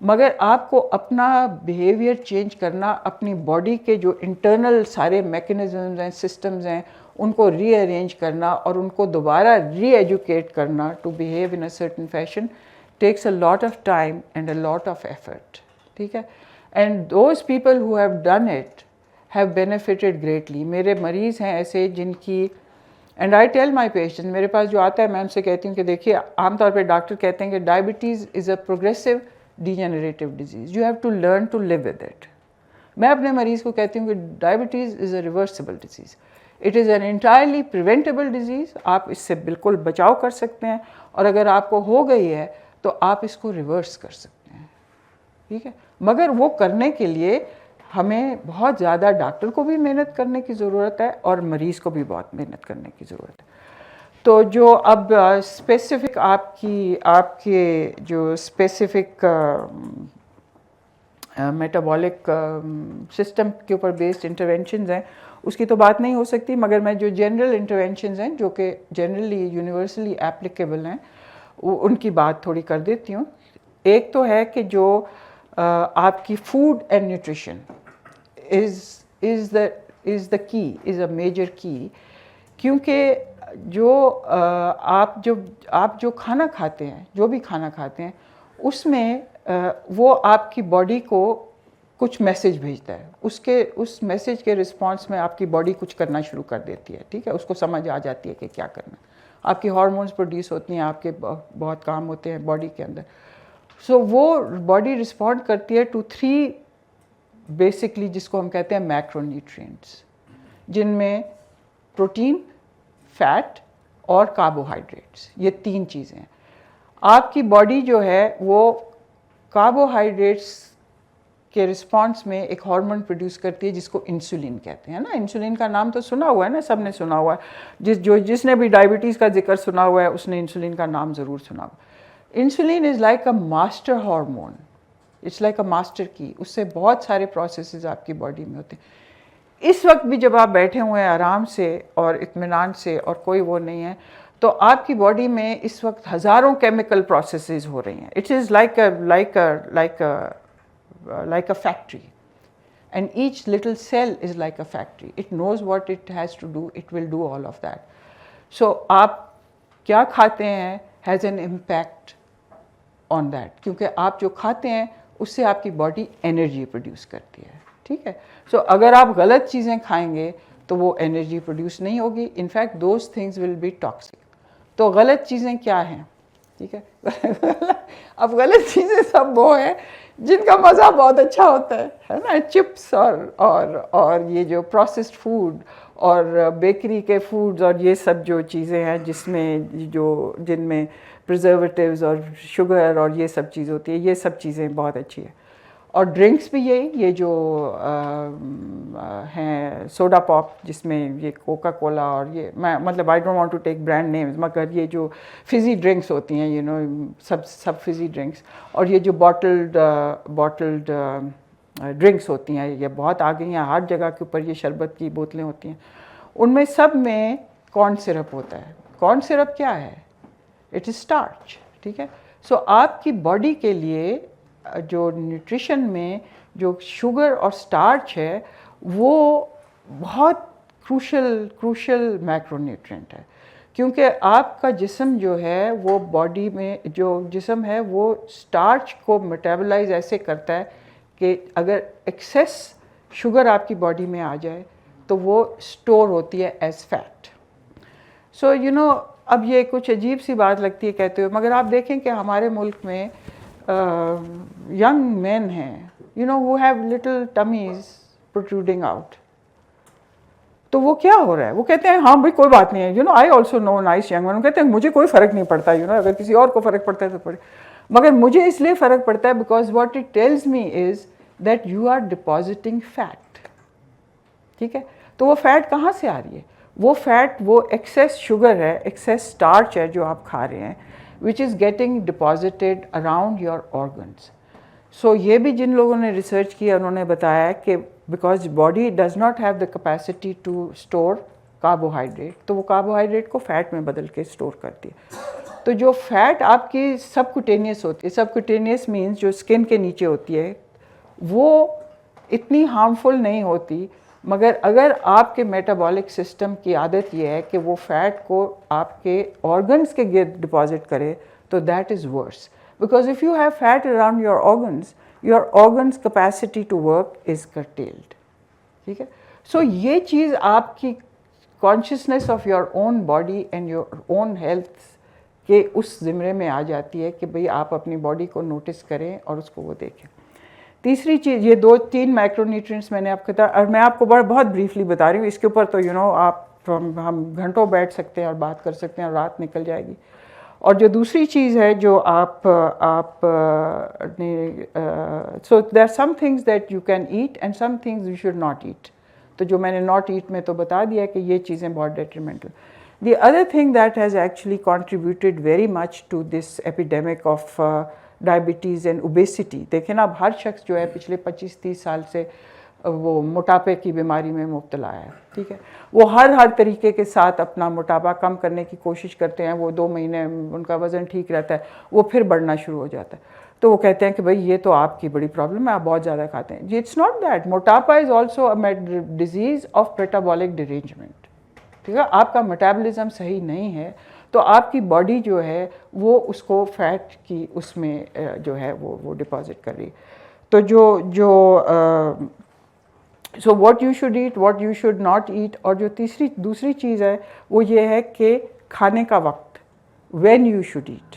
مگر آپ کو اپنا بیہیویئر چینج کرنا, اپنی باڈی کے جو انٹرنل سارے میکنزمز ہیں, سسٹمز ہیں, ان کو ری ارینج کرنا اور ان کو دوبارہ ری ایجوکیٹ کرنا to behave in a certain fashion takes a lot of time and a lot of effort. ٹھیک ہے. And those people who have done it have benefited greatly. میرے مریض ہیں ایسے جن کی, and I tell my patient, میرے پاس جو آتا ہے میں ان سے کہتی ہوں کہ دیکھیے, عام طور پہ ڈاکٹر کہتے ہیں کہ diabetes is a progressive degenerative disease, you have to learn to live with it. میں اپنے مریض کو کہتی ہوں کہ diabetes is a reversible disease. It is an entirely preventable disease. آپ اس سے بالکل بچاؤ کر سکتے ہیں, اور اگر آپ کو ہو گئی ہے تو آپ اس کو ریورس کر سکتے ہیں. ٹھیک ہے. مگر وہ کرنے کے لیے ہمیں بہت زیادہ ڈاکٹر کو بھی محنت کرنے کی ضرورت ہے اور مریض کو بھی بہت محنت کرنے کی ضرورت ہے. تو جو اب اسپیسیفک آپ کے جو اسپیسیفک میٹابولک سسٹم کے اوپر بیسڈ انٹرونشنز ہیں اس کی تو بات نہیں ہو سکتی, مگر میں جو جنرل انٹرونشنز ہیں جو کہ جنرلی یونیورسلی ایپلیکیبل ہیں ان کی بات تھوڑی کر دیتی ہوں. ایک تو ہے کہ جو آپ کی فوڈ اینڈ نیوٹریشن از دا کی, از اے میجر کی, کیونکہ جو آپ جو کھانا کھاتے ہیں, جو بھی کھانا کھاتے ہیں, اس میں وہ آپ کی باڈی کو کچھ میسج بھیجتا ہے. اس میسج کے رسپانس میں آپ کی باڈی کچھ کرنا شروع کر دیتی ہے. ٹھیک ہے. اس کو سمجھ آ جاتی ہے کہ کیا کرنا ہے. آپ کی ہارمونز پروڈیوس ہوتی ہیں, آپ کے بہت کام ہوتے ہیں باڈی کے اندر. سو وہ باڈی رسپونڈ کرتی ہے ٹو 3 بیسکلی, جس کو ہم کہتے ہیں میکرو نیوٹرینٹس, جن میں پروٹین, فیٹ اور کاربوہائیڈریٹس, یہ 3 چیزیں ہیں. آپ کی باڈی جو ہے وہ کاربوہائیڈریٹس کے رسپانس میں ایک ہارمون پروڈیوس کرتی ہے جس کو انسولین کہتے ہیں نا. انسولین کا نام تو سنا ہوا ہے نا, سب نے سنا ہوا ہے. جس نے بھی ڈائبٹیز کا ذکر سنا ہوا ہے اس نے انسولین کا نام ضرور سنا ہوا. Insulin is like a master hormone, it's like a master key. اس سے بہت سارے پروسیسز آپ کی باڈی میں ہوتے ہیں. اس وقت بھی جب آپ بیٹھے ہوئے ہیں آرام سے اور اطمینان سے اور کوئی وہ نہیں ہے, تو آپ کی باڈی میں اس وقت ہزاروں کیمیکل پروسیسز ہو رہی ہیں. It is like a factory, and each little cell is like a factory. It knows what it has to do, it will do all of that. So آپ کیا کھاتے ہیں has an impact on that, کیونکہ آپ جو کھاتے ہیں اس سے آپ کی باڈی انرجی پروڈیوس کرتی ہے. ٹھیک ہے. سو اگر آپ غلط چیزیں کھائیں گے تو وہ انرجی پروڈیوس نہیں ہوگی. In fact those things will be toxic. تو غلط چیزیں کیا ہیں؟ ٹھیک ہے. اب غلط چیزیں سب وہ ہیں جن کا مزہ بہت اچھا ہوتا ہے نا, چپس اور یہ جو پروسیسڈ فوڈ اور بیکری کے فوڈز اور یہ سب جو چیزیں ہیں جن میں پرزرویٹیوز اور شوگر اور یہ سب چیز ہوتی ہے, یہ سب چیزیں بہت اچھی ہیں. اور ڈرنکس بھی یہ جو ہیں سوڈا پاپ جس میں یہ کوکا کولا اور یہ میں مطلب I don't want to take brand names, مگر یہ جو فزی ڈرنکس ہوتی ہیں سب فزی ڈرنکس, اور یہ جو باٹلڈ ڈرنکس ہوتی ہیں یہ بہت آ گئی ہیں. ہر جگہ کے اوپر یہ شربت کی بوتلیں ہوتی ہیں, ان میں سب میں کارن سرپ ہوتا ہے. کارن سرپ کیا ہے؟ It is starch. ٹھیک ہے. سو آپ کی باڈی کے لیے جو نیوٹریشن میں جو شوگر اور اسٹارچ ہے وہ بہت کروشل میکرو نیوٹرینٹ ہے, کیونکہ آپ کا جسم جو ہے وہ باڈی میں جو جسم ہے وہ اسٹارچ کو میٹابلائز ایسے کرتا ہے کہ اگر ایکسیس شوگر آپ کی باڈی میں آ جائے تو وہ اسٹور ہوتی ہے ایز فیٹ. سو اب یہ کچھ عجیب سی بات لگتی ہے کہتے ہوئے, مگر آپ دیکھیں کہ ہمارے ملک میں young men ہیں who have little tummies protruding out. تو وہ کیا ہو رہا ہے؟ وہ کہتے ہیں ہاں بھائی کوئی بات نہیں ہے, I also know nice young men. وہ کہتے ہیں مجھے کوئی فرق نہیں پڑتا, اگر کسی اور کو فرق پڑتا ہے تو پڑے, مگر مجھے اس لیے فرق پڑتا ہے because what it tells me is that you are depositing fat. ٹھیک ہے. تو وہ فیٹ کہاں سے آ رہی ہے؟ وہ فیٹ وہ ایکسیس شوگر ہے, ایکسیس اسٹارچ ہے جو آپ کھا رہے ہیں, which is getting deposited around your organs. So یہ بھی جن لوگوں نے ریسرچ کیا انہوں نے بتایا کہ because body does not have the capacity to store carbohydrate, تو وہ کاربوہائیڈریٹ کو فیٹ میں بدل کے اسٹور کرتی ہے. تو جو فیٹ آپ کی سب کوٹینیس ہوتی ہے, سب کوٹینیس مینس جو اسکن کے نیچے ہوتی ہے, وہ اتنی ہارمفل نہیں ہوتی, مگر اگر آپ کے میٹابولک سسٹم کی عادت یہ ہے کہ وہ فیٹ کو آپ کے آرگنز کے گرد ڈپازٹ کرے تو that is worse, because if you have fat around your organs capacity to work is curtailed. ٹھیک ہے. سو یہ چیز آپ کی consciousness of your own body and your own health کے اس زمرے میں آ جاتی ہے کہ بھئی آپ اپنی باڈی کو نوٹس کریں اور اس کو وہ دیکھیں. تیسری چیز, یہ 2-3 مائکرو نیوٹرینٹس میں نے آپ کو بتایا, اور میں آپ کو بہت بریفلی بتا رہی ہوں, اس کے اوپر تو آپ ہم گھنٹوں بیٹھ سکتے ہیں اور بات کر سکتے ہیں اور رات نکل جائے گی. اور جو دوسری چیز ہے جو آپ نے so there are some things that you can eat and some things you should not eat. تو جو میں نے ناٹ ایٹ میں تو بتا دیا کہ یہ چیزیں بہت detrimental. The other thing that has actually contributed very much to this epidemic of diabetes and obesity. دیکھیں نا اب ہر شخص جو ہے پچھلے 25-30 سال سے وہ موٹاپے کی بیماری میں مبتلا ہے. ٹھیک ہے. وہ ہر طریقے کے ساتھ اپنا موٹاپا کم کرنے کی کوشش کرتے ہیں. وہ 2 مہینے ان کا وزن ٹھیک رہتا ہے, وہ پھر بڑھنا شروع ہو جاتا ہے. تو وہ کہتے ہیں کہ بھائی یہ تو آپ کی بڑی پرابلم ہے, آپ بہت زیادہ کھاتے ہیں. It's not that. موٹاپا is also a disease of metabolic derangement. ٹھیک ہے. آپ کا میٹابولزم صحیح نہیں ہے تو آپ کی باڈی جو ہے وہ اس کو فیٹ کی اس میں جو ہے وہ ڈپازٹ کر رہی. تو so what you should eat, what you should not eat. اور جو دوسری چیز ہے وہ یہ ہے کہ کھانے کا وقت, when you should eat.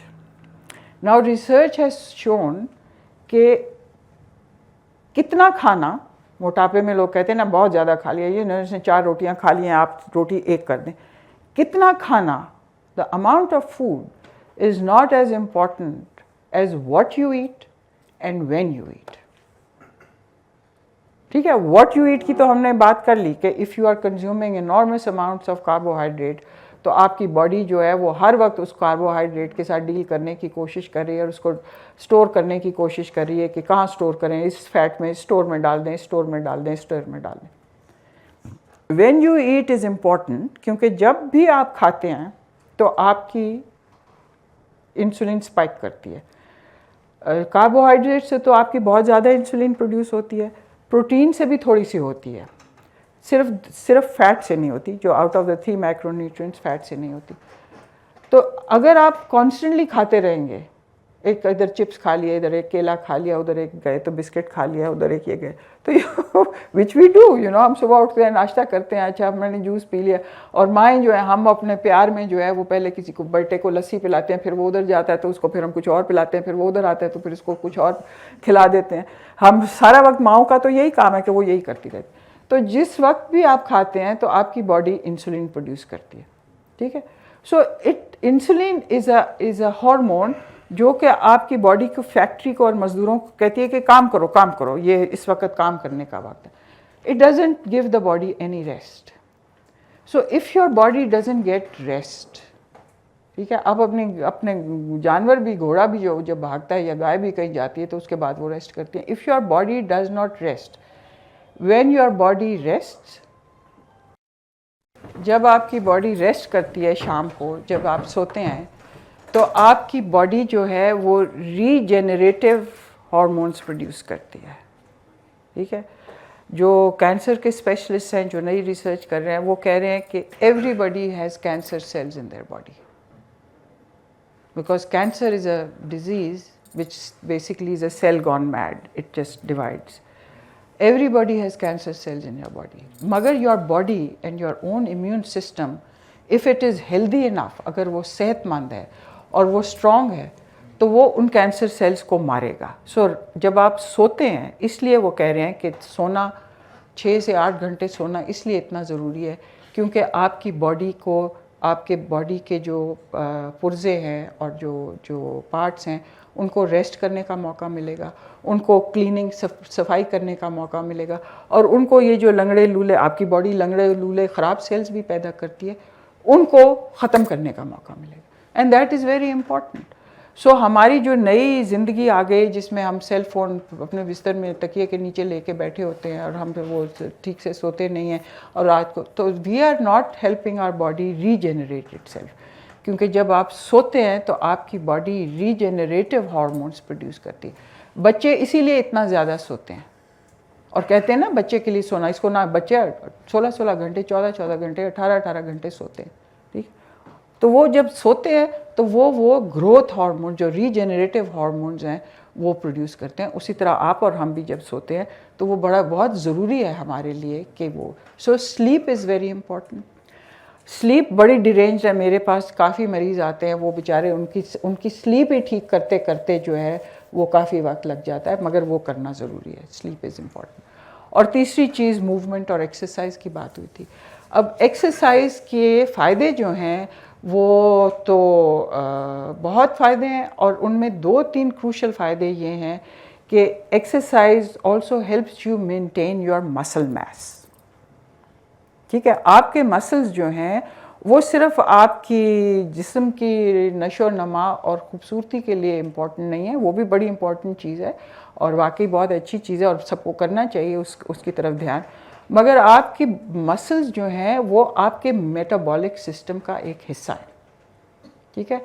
Now research has shown کہ کتنا کھانا, موٹاپے میں لوگ کہتے ہیں نا بہت زیادہ کھا لیا, یہ نے 4 روٹیاں کھا لی ہیں, آپ روٹی 1 کر دیں. کتنا کھانا, the amount of food is not as important as what you eat and when you eat. ٹھیک ہے. واٹ یو ایٹ کی تو ہم نے بات کر لی کہ if you are consuming enormous amounts of carbohydrate تو آپ کی باڈی جو ہے وہ ہر وقت اس کاربوہائیڈریٹ کے ساتھ ڈیل کرنے کی کوشش کر رہی ہے اور اس کو اسٹور کرنے کی کوشش کر رہی ہے کہ کہاں اسٹور کریں, اس فیٹ میں, اسٹور میں ڈال دیں, اسٹور میں ڈال دیں, اسٹور میں ڈال دیں. When you eat is important کیونکہ جب بھی آپ کھاتے ہیں تو آپ کی انسولین اسپائک کرتی ہے. کاربوہائیڈریٹ سے تو آپ کی بہت زیادہ انسولین پروڈیوس ہوتی ہے, پروٹین سے بھی تھوڑی سی ہوتی ہے, صرف فیٹ سے نہیں ہوتی, جو out of the 3 micronutrients fat سے نہیں ہوتی. تو اگر آپ کانسٹنٹلی کھاتے رہیں گے, ایک ادھر چپس کھا لیا, ادھر ایک کیلا کھا لیا, ادھر ایک گئے تو بسکٹ کھا لیا, ادھر ایک یہ گئے, تو وچ وی ڈو ہم صبح اٹھتے ہیں, ناشتہ کرتے ہیں, اچھا میں نے جوس پی لیا, اور مائیں جو ہے ہم اپنے پیار میں جو ہے وہ پہلے کسی کو برتھڈے کو لسی پلاتے ہیں, پھر وہ ادھر جاتا ہے تو اس کو پھر ہم کچھ اور پلاتے ہیں, پھر وہ ادھر آتا ہے تو پھر اس کو کچھ اور کھلا دیتے ہیں. ہم سارا وقت ماؤں کا تو یہی کام ہے کہ وہ یہی کرتی رہتی. تو جس وقت بھی آپ کھاتے ہیں تو آپ کی باڈی انسولین پروڈیوس کرتی ہے. ٹھیک ہے. سو انسولین از اے ہارمون جو کہ آپ کی باڈی کو, فیکٹری کو اور مزدوروں کو کہتی ہے کہ کام کرو, کام کرو, یہ اس وقت کام کرنے کا وقت ہے. It doesn't give the body any rest. So if your body doesn't get rest, ٹھیک ہے, اب اپنے جانور بھی, گھوڑا بھی جو جب بھاگتا ہے یا گائے بھی کہیں جاتی ہے تو اس کے بعد وہ ریسٹ کرتی ہے. If your body does not rest, when your body rest, جب آپ کی باڈی ریسٹ کرتی ہے شام کو, جب آپ سوتے ہیں تو آپ کی باڈی جو ہے وہ ریجنریٹیو ہارمونس پروڈیوس کرتی ہے. ٹھیک ہے. جو کینسر کے اسپیشلسٹ ہیں, جو نئی ریسرچ کر رہے ہیں, وہ کہہ رہے ہیں کہ everybody has cancer cells in their body, because cancer is a disease which basically is a cell gone mad, it just divides. Everybody has cancer cells in your body. مگر your body and your own immune system, if it is healthy enough, اگر وہ صحت مند ہے اور وہ strong ہے, تو وہ ان کینسر سیلز کو مارے گا. سو جب آپ سوتے ہیں, اس لیے وہ کہہ رہے ہیں کہ سونا 6 سے 8 گھنٹے سونا اس لیے اتنا ضروری ہے کیونکہ آپ کی باڈی کو, آپ کے باڈی کے جو پرزے ہیں اور جو پارٹس ہیں ان کو ریسٹ کرنے کا موقع ملے گا, ان کو کلیننگ, صفائی کرنے کا موقع ملے گا, اور ان کو یہ جو لنگڑے لولے, آپ کی باڈی لنگڑے لولے خراب سیلز بھی پیدا کرتی ہے, ان کو ختم کرنے کا موقع ملے گا. And that is very important. So ہماری جو نئی زندگی آ گئی جس میں ہم سیل فون اپنے بستر میں تکیے کے نیچے لے کے بیٹھے ہوتے ہیں اور ہم پہ وہ ٹھیک سے سوتے نہیں ہیں, اور رات کو تو we are not helping our body regenerate itself, کیونکہ جب آپ سوتے ہیں تو آپ کی باڈی ریجنریٹیو ہارمونس پروڈیوس کرتی ہے. بچے اسی لیے اتنا زیادہ سوتے ہیں, اور کہتے ہیں نا بچے کے لیے سونا, اس کو نہ, بچے 16 گھنٹے, 14 گھنٹے, 18 گھنٹے سوتے ہیں. ٹھیک. تو وہ جب سوتے ہیں تو وہ گروتھ ہارمون, جو ریجنریٹیو ہارمونز ہیں, وہ پروڈیوس کرتے ہیں. اسی طرح آپ اور ہم بھی جب سوتے ہیں تو وہ بہت ضروری ہے ہمارے لیے کہ وہ, so sleep is very important. Slip بڑی ڈیرینجڈ ہے. میرے پاس کافی مریض آتے ہیں, وہ بیچارے ان کی سلیپ ہی ٹھیک کرتے کرتے جو ہے وہ کافی وقت لگ جاتا ہے, مگر وہ کرنا ضروری ہے. Sleep is important. اور تیسری چیز موومنٹ اور ایکسرسائز کی بات ہوئی تھی. اب ایکسرسائز کے فائدے جو ہیں وہ تو بہت فائدے ہیں, اور ان میں 2-3 کروشل فائدے یہ ہیں کہ exercise also helps you maintain your مسل میس. ٹھیک ہے. آپ کے مسلز جو ہیں وہ صرف آپ کی جسم کی نشو و نما اور خوبصورتی کے لیے امپورٹنٹ نہیں ہے, وہ بھی بڑی امپورٹنٹ چیز ہے اور واقعی بہت اچھی چیز ہے اور سب کو کرنا چاہیے اس کی طرف دھیان. مگر آپ کی مسلز جو ہیں وہ آپ کے میٹابولک سسٹم کا ایک حصہ ہے. ٹھیک ہے.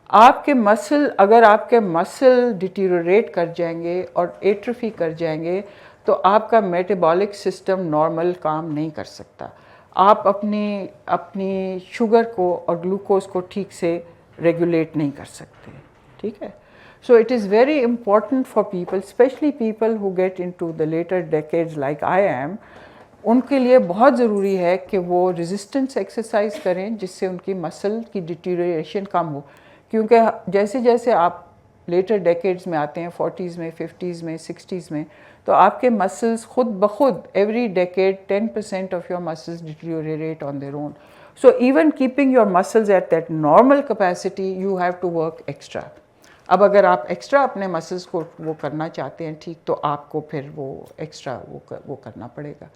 آپ کے مسل, اگر آپ کے مسل ڈیٹیریوریٹ کر جائیں گے اور ایٹروفی کر جائیں گے تو آپ کا میٹابولک سسٹم نارمل کام نہیں کر سکتا. آپ اپنی شوگر کو اور گلوکوز کو ٹھیک سے ریگولیٹ نہیں کر سکتے. ٹھیک ہے. So it is very important for people, especially people who get into the later decades like I am, ان کے لیے بہت ضروری ہے کہ وہ ریزسٹنس ایکسرسائز کریں جس سے ان کی مسل کی ڈیٹیریشن کم ہو. کیونکہ جیسے جیسے آپ لیٹر ڈیکیڈز میں آتے ہیں, 40s میں, 50s میں, 60s میں, تو آپ کے مسلز خود بخود every decade 10% of your muscles deteriorate on their own. So even keeping your muscles at that normal capacity you have to work extra. اب اگر آپ ایکسٹرا اپنے مسلس کو وہ کرنا چاہتے ہیں ٹھیک، تو آپ کو پھر وہ ایکسٹرا وہ کرنا پڑے گا.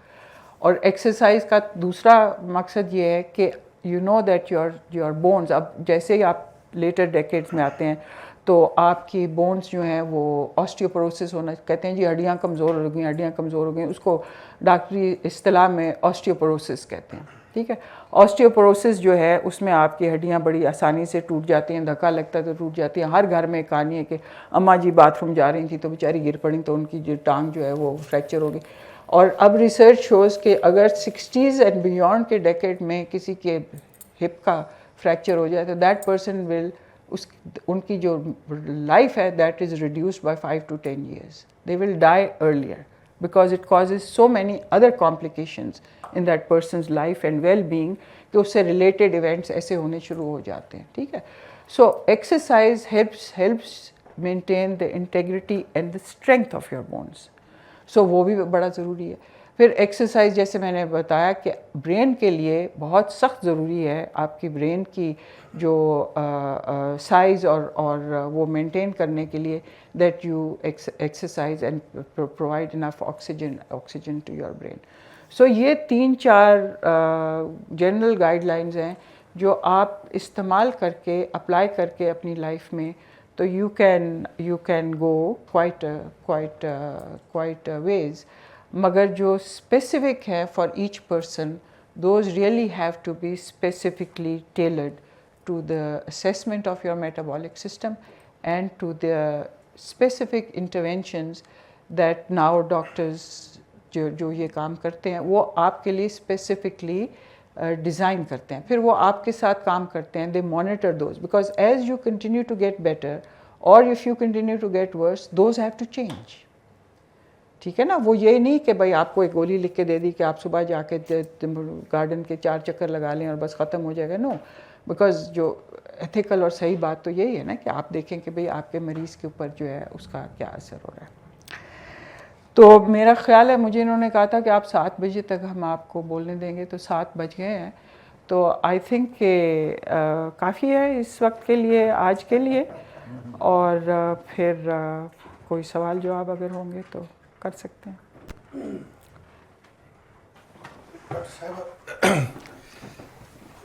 اور ایکسرسائز کا دوسرا مقصد یہ ہے کہ you know that your bones, اب جیسے ہی آپ لیٹر ڈیکیڈز میں آتے ہیں تو آپ کی بونز جو ہیں وہ آسٹیوپروسس ہونا، کہتے ہیں جی ہڈیاں کمزور ہو گئیں، ہڈیاں کمزور ہو گئیں، اس کو ڈاکٹری اصطلاح میں آسٹیوپروسس کہتے ہیں. ٹھیک ہے، آسٹیوپروسس جو ہے اس میں آپ کی ہڈیاں بڑی آسانی سے ٹوٹ جاتی ہیں، دھکا لگتا ہے تو ٹوٹ جاتی ہیں. ہر گھر میں ایک کہانی ہے کہ اماں جی باتھ روم جا رہی تھیں تو بیچاری گر پڑیں تو ان کی جو ٹانگ جو ہے وہ فریکچر ہو گئی. اور اب ریسرچ شوز کہ اگر 60s اینڈ بیونڈ کے ڈیکیڈ میں کسی کے ہپ کا فریکچر ہو جائے تو دیٹ پرسن ول ان کی جو لائف ہے that is reduced by 5 to 10 years. They will die earlier because it causes so many other complications in that person's life and well-being کہ اس سے ریلیٹڈ ایونٹس ایسے ہونے شروع ہو جاتے ہیں. ٹھیک ہے، so exercise helps maintain the integrity and the strength of your bones. سو وہ بھی بڑا ضروری ہے. پھر ایکسرسائز جیسے میں نے بتایا کہ برین کے لیے بہت سخت ضروری ہے، آپ کی برین کی جو سائز اور وہ مینٹین کرنے کے لیے that you exercise and provide enough oxygen to your brain. So یہ 3-4 جنرل گائیڈ لائنز ہیں جو آپ استعمال کر کے اپلائی کر کے اپنی لائف میں تو you can go quite ways. مگر جو specific ہے for each person, those really have to be specifically tailored to the assessment of your metabolic system and to the specific interventions that now doctors جو یہ کام کرتے ہیں وہ آپ کے لیے specifically ڈیزائن کرتے ہیں. پھر وہ آپ کے ساتھ کام کرتے ہیں. they monitor those because as you continue to get better or if you continue to get worse, those have to change. ٹھیک ہے نا، وہ یہ نہیں کہ بھائی آپ کو ایک گولی لکھ کے دے دی کہ آپ صبح جا کے گارڈن کے 4 چکر لگا لیں اور بس ختم ہو جائے گا. نو، بیکاز جو ایتھیکل اور صحیح بات تو یہی ہے نا کہ آپ دیکھیں کہ بھئی آپ کے مریض کے اوپر جو ہے اس کا کیا اثر ہو رہا ہے. تو میرا خیال ہے مجھے انہوں نے کہا تھا کہ آپ 7 بجے تک ہم آپ کو بولنے دیں گے، تو 7 بج گئے ہیں. تو آئی تھنک کہ کافی ہے اس وقت کے لیے، آج کے لیے. اور پھر کوئی سوال جواب اگر ہوں گے تو کر سکتے ہیں.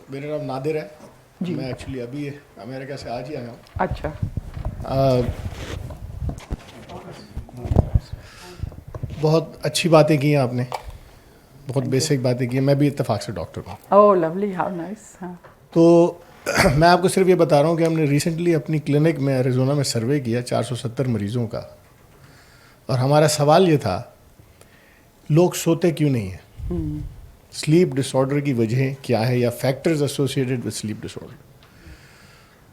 میرا نام نادر ہے جی. میں ایکچولی ابھی امریکہ سے آج ہی آیا ہوں. اچھا. بہت اچھی باتیں کی ہیں آپ نے، بہت بیسک باتیں کی ہیں. میں بھی اتفاق سے ڈاکٹر ہوں. اوہ لولی، ہاؤ نائس. تو میں آپ کو صرف یہ بتا رہا ہوں کہ ہم نے ریسنٹلی اپنی کلینک میں ایریزونا میں سروے کیا 470 مریضوں کا، اور ہمارا سوال یہ تھا لوگ سوتے کیوں نہیں ہیں، سلیپ ڈس آرڈر کی وجہ کیا ہے یا factors associated with sleep disorder.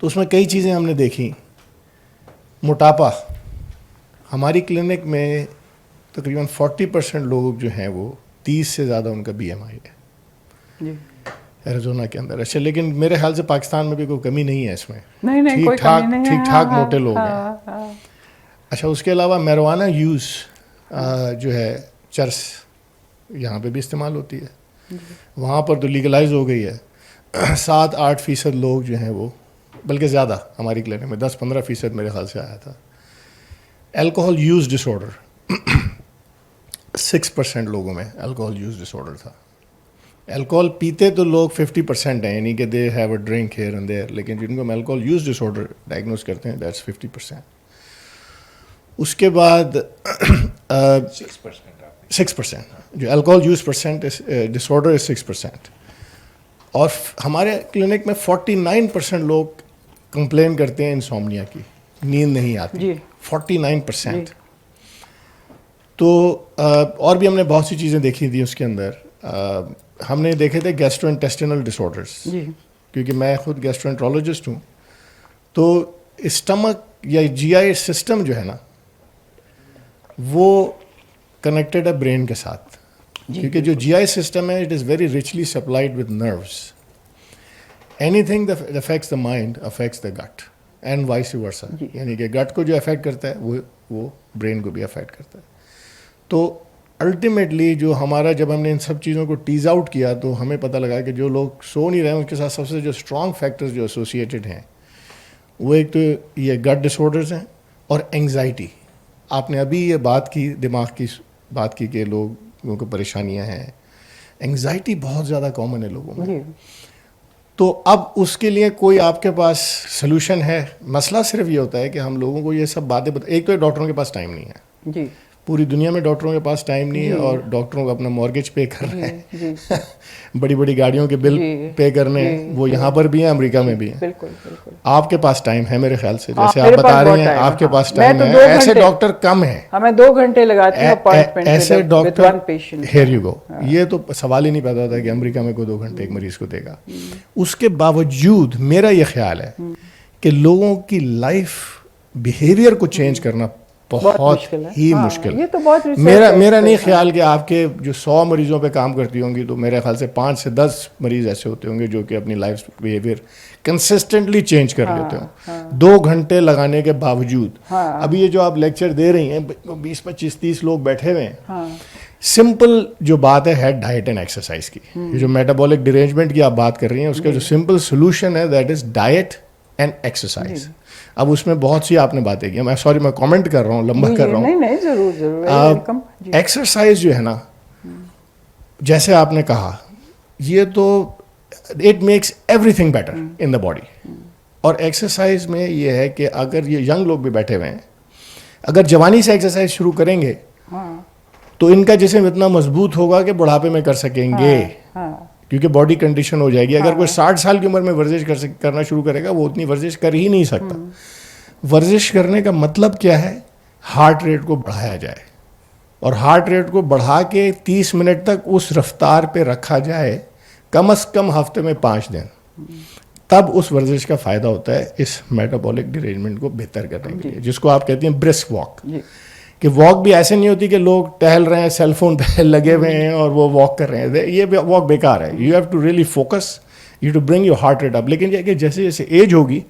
تو اس میں کئی چیزیں ہم نے دیکھی. موٹاپا، ہماری کلینک میں تقریباً 40% لوگ جو ہیں وہ 30 سے زیادہ ان کا BMI ہے ایریزونا کے اندر. اچھا، لیکن میرے خیال سے پاکستان میں بھی کوئی کمی نہیں ہے اس میں، ٹھیک ٹھاک موٹے لوگ ہیں. اچھا، اس کے علاوہ میروانہ یوز جو ہے، چرس یہاں پہ بھی استعمال ہوتی ہے. وہاں پر تو لیگلائز ہو گئی ہے. 7-8% لوگ جو ہیں وہ، بلکہ زیادہ ہماری کلینک میں 10-15% میرے خیال سے آیا تھا. الکوہل یوز ڈس آرڈر 6% لوگوں میں الکوہل یوز ڈس آرڈر تھا. الکوہل پیتے تو لوگ 50% ہیں، یعنی کہ they have a drink here and there, لیکن جن کو ہم alcohol use disorder diagnose کرتے ہیں دیٹس 50%. اس کے بعد 6% جو alcohol use percent disorder 6%. اور ہمارے کلینک میں 49% لوگ کمپلین کرتے ہیں انسومنیا کی، نیند نہیں آتی. 49%. تو اور بھی ہم نے بہت سی چیزیں دیکھی تھیں اس کے اندر. ہم نے دیکھے تھے گیسٹرو انٹیسٹینل ڈس آرڈرس، کیونکہ میں خود گیسٹرو انٹرولوجسٹ ہوں. تو اسٹمک یا GI سسٹم جو ہے نا وہ کنیکٹڈ ہے برین کے ساتھ، کیونکہ جو GI سسٹم ہے it is very richly supplied with nerves. Anything that affects the mind affects the gut and vice versa, یعنی کہ گٹ کو جو افیکٹ کرتا ہے وہ برین کو بھی افیکٹ کرتا ہے. تو الٹیمیٹلی جو ہمارا، جب ہم نے ان سب چیزوں کو ٹیز آؤٹ کیا تو ہمیں پتہ لگا کہ جو لوگ سو نہیں رہے ہیں اس کے ساتھ سب سے جو اسٹرانگ فیکٹرز جو ایسوسیٹڈ ہیں وہ ایک تو یہ گٹ ڈس آرڈرز ہیں اور انگزائٹی. آپ نے ابھی یہ بات کی, دماغ کی بات کی کہ لوگوں کو پریشانیاں ہیں. انگزائٹی بہت زیادہ کامن ہے لوگوں میں. تو اب اس کے لیے کوئی آپ کے پاس سلوشن ہے؟ مسئلہ صرف یہ ہوتا ہے کہ ہم لوگوں کو یہ سب باتیں ایک تو ڈاکٹروں کے پاس ٹائم نہیں ہے. جی, پوری دنیا میں ڈاکٹروں کے پاس ٹائم نہیں ہے, اور ڈاکٹروں کو اپنا مارگیج پے کر رہے ہیں, بڑی بڑی گاڑیوں کے بل پے کرنے ہیں, وہ یہاں پر بھی ہیں, امریکہ میں بھی ہیں. بالکل بالکل. آپ کے پاس ٹائم ہے میرے خیال سے, جیسے آپ بتا رہی ہیں آپ کے پاس ٹائم ہے. ایسے ڈاکٹر کم ہیں, ہمیں 2 گھنٹے لگاتے ہیں اپائنٹمنٹ ایسے ڈاکٹر. Hair you go. یہ تو سوال ہی نہیں پیدا ہوتا کہ امریکہ میں کوئی 2 گھنٹے ایک مریض کو دے گا. اس کے باوجود میرا یہ خیال ہے کہ لوگوں کی لائف بیہیویئر کو چینج کرنا بہت ہی مشکل ہے. میرا نہیں خیال کہ آپ کے جو 100 مریضوں پہ کام کرتی ہوں گی تو میرے خیال سے 5 سے 10 مریض ایسے ہوتے ہوں گے جو کہ اپنی لائف بیہیویئر کنسسٹنٹلی چینج کر لیتے ہوں 2 گھنٹے لگانے کے باوجود. ابھی یہ جو آپ لیکچر دے رہی ہیں 20 25 30 لوگ بیٹھے ہوئے ہیں. سمپل جو بات ہے ڈائٹ اینڈ ایکسرسائز کی, یہ جو میٹابولک ڈیرینجمنٹ کی آپ بات کر رہی ہیں, اس کا جو سمپل سولوشن ہے that is diet and exercise. اب اس میں بہت سی آپ نے باتیں کی, میں سوری میں کامنٹ کر رہا ہوں, لمبا کر رہا ہوں. نہیں ضرور ضرور. ایکسرسائز جو ہے نا, جیسے آپ نے کہا, یہ تو it makes every thing better in the body. اور ایکسرسائز میں یہ ہے کہ اگر یہ ینگ لوگ بھی بیٹھے ہوئے ہیں, اگر جوانی سے ایکسرسائز شروع کریں گے تو ان کا جسم اتنا مضبوط ہوگا کہ بڑھاپے میں کر سکیں گے, کیونکہ باڈی کنڈیشن ہو جائے گی. اگر کوئی 60 سال کی عمر میں ورزش کرنا شروع کرے گا, وہ اتنی ورزش کر ہی نہیں سکتا. ورزش کرنے کا مطلب کیا ہے؟ ہارٹ ریٹ کو بڑھایا جائے, اور ہارٹ ریٹ کو بڑھا کے 30 منٹ تک اس رفتار پہ رکھا جائے, کم از کم ہفتے میں 5 دن. تب اس ورزش کا فائدہ ہوتا ہے اس میٹابولک ڈیرینجمنٹ کو بہتر کرنے کے لیے, جس کو آپ کہتے ہیں برسک واک. کہ واک بھی ایسے نہیں ہوتی کہ لوگ ٹہل رہے ہیں, سیل فون پہ لگے ہوئے ہیں اور وہ واک کر رہے ہیں. یہ واک بیکار ہے. You have to really focus, you to bring your heart rate up. لیکن یہ کہ جیسے جیسے ایج ہوگی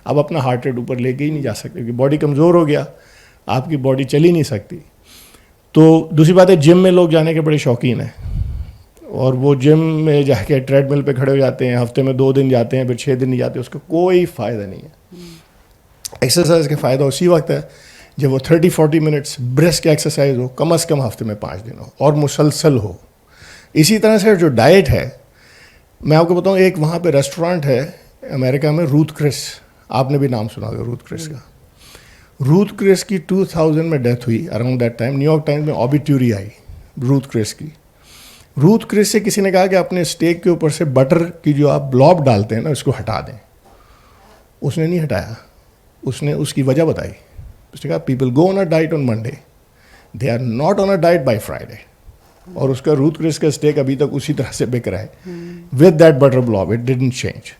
اب اپنا ہارٹ ریٹ اوپر لے کے ہی نہیں جا سکتے, کیونکہ باڈی کمزور ہو گیا, آپ کی باڈی چل ہی نہیں سکتی. تو دوسری بات ہے, جم میں لوگ جانے کے بڑے شوقین ہیں, اور وہ جم میں جا کے ٹریڈ مل پہ کھڑے ہو جاتے ہیں, ہفتے میں 2 دن جاتے ہیں, پھر 6 دن نہیں جاتے. اس کا کوئی فائدہ نہیں ہے. ایکسرسائز کا فائدہ اسی وقت ہے جب وہ 30-40 منٹس برسک ایکسرسائز ہو, کم از کم ہفتے میں 5 دن ہو, اور مسلسل ہو. اسی طرح سے جو ڈائٹ ہے, میں آپ کو بتاؤں, ایک وہاں پہ ریسٹورانٹ ہے امریکہ میں, روتھ کرس, آپ نے بھی نام سنا ہوگا روتھ کرس کا. روتھ کرس کی 2000 میں ڈیتھ ہوئی. Around that time new York Times میں آبیٹیوری آئی روتھ کرس کی. روتھ کرس سے کسی نے کہا کہ اپنے اسٹیک کے اوپر سے بٹر کی جو آپ بلاب ڈالتے ہیں نا, اس کو ہٹا دیں. اس نے نہیں ہٹایا, اس نے اس کی وجہ بتائی. اس نے کہا people go on a diet on Monday, they are not on a diet by Friday. اور اس کا روتھ کرس کا اسٹیک ابھی تک اسی طرح سے بک رہا ہے with that butter بلاب, it didn't change.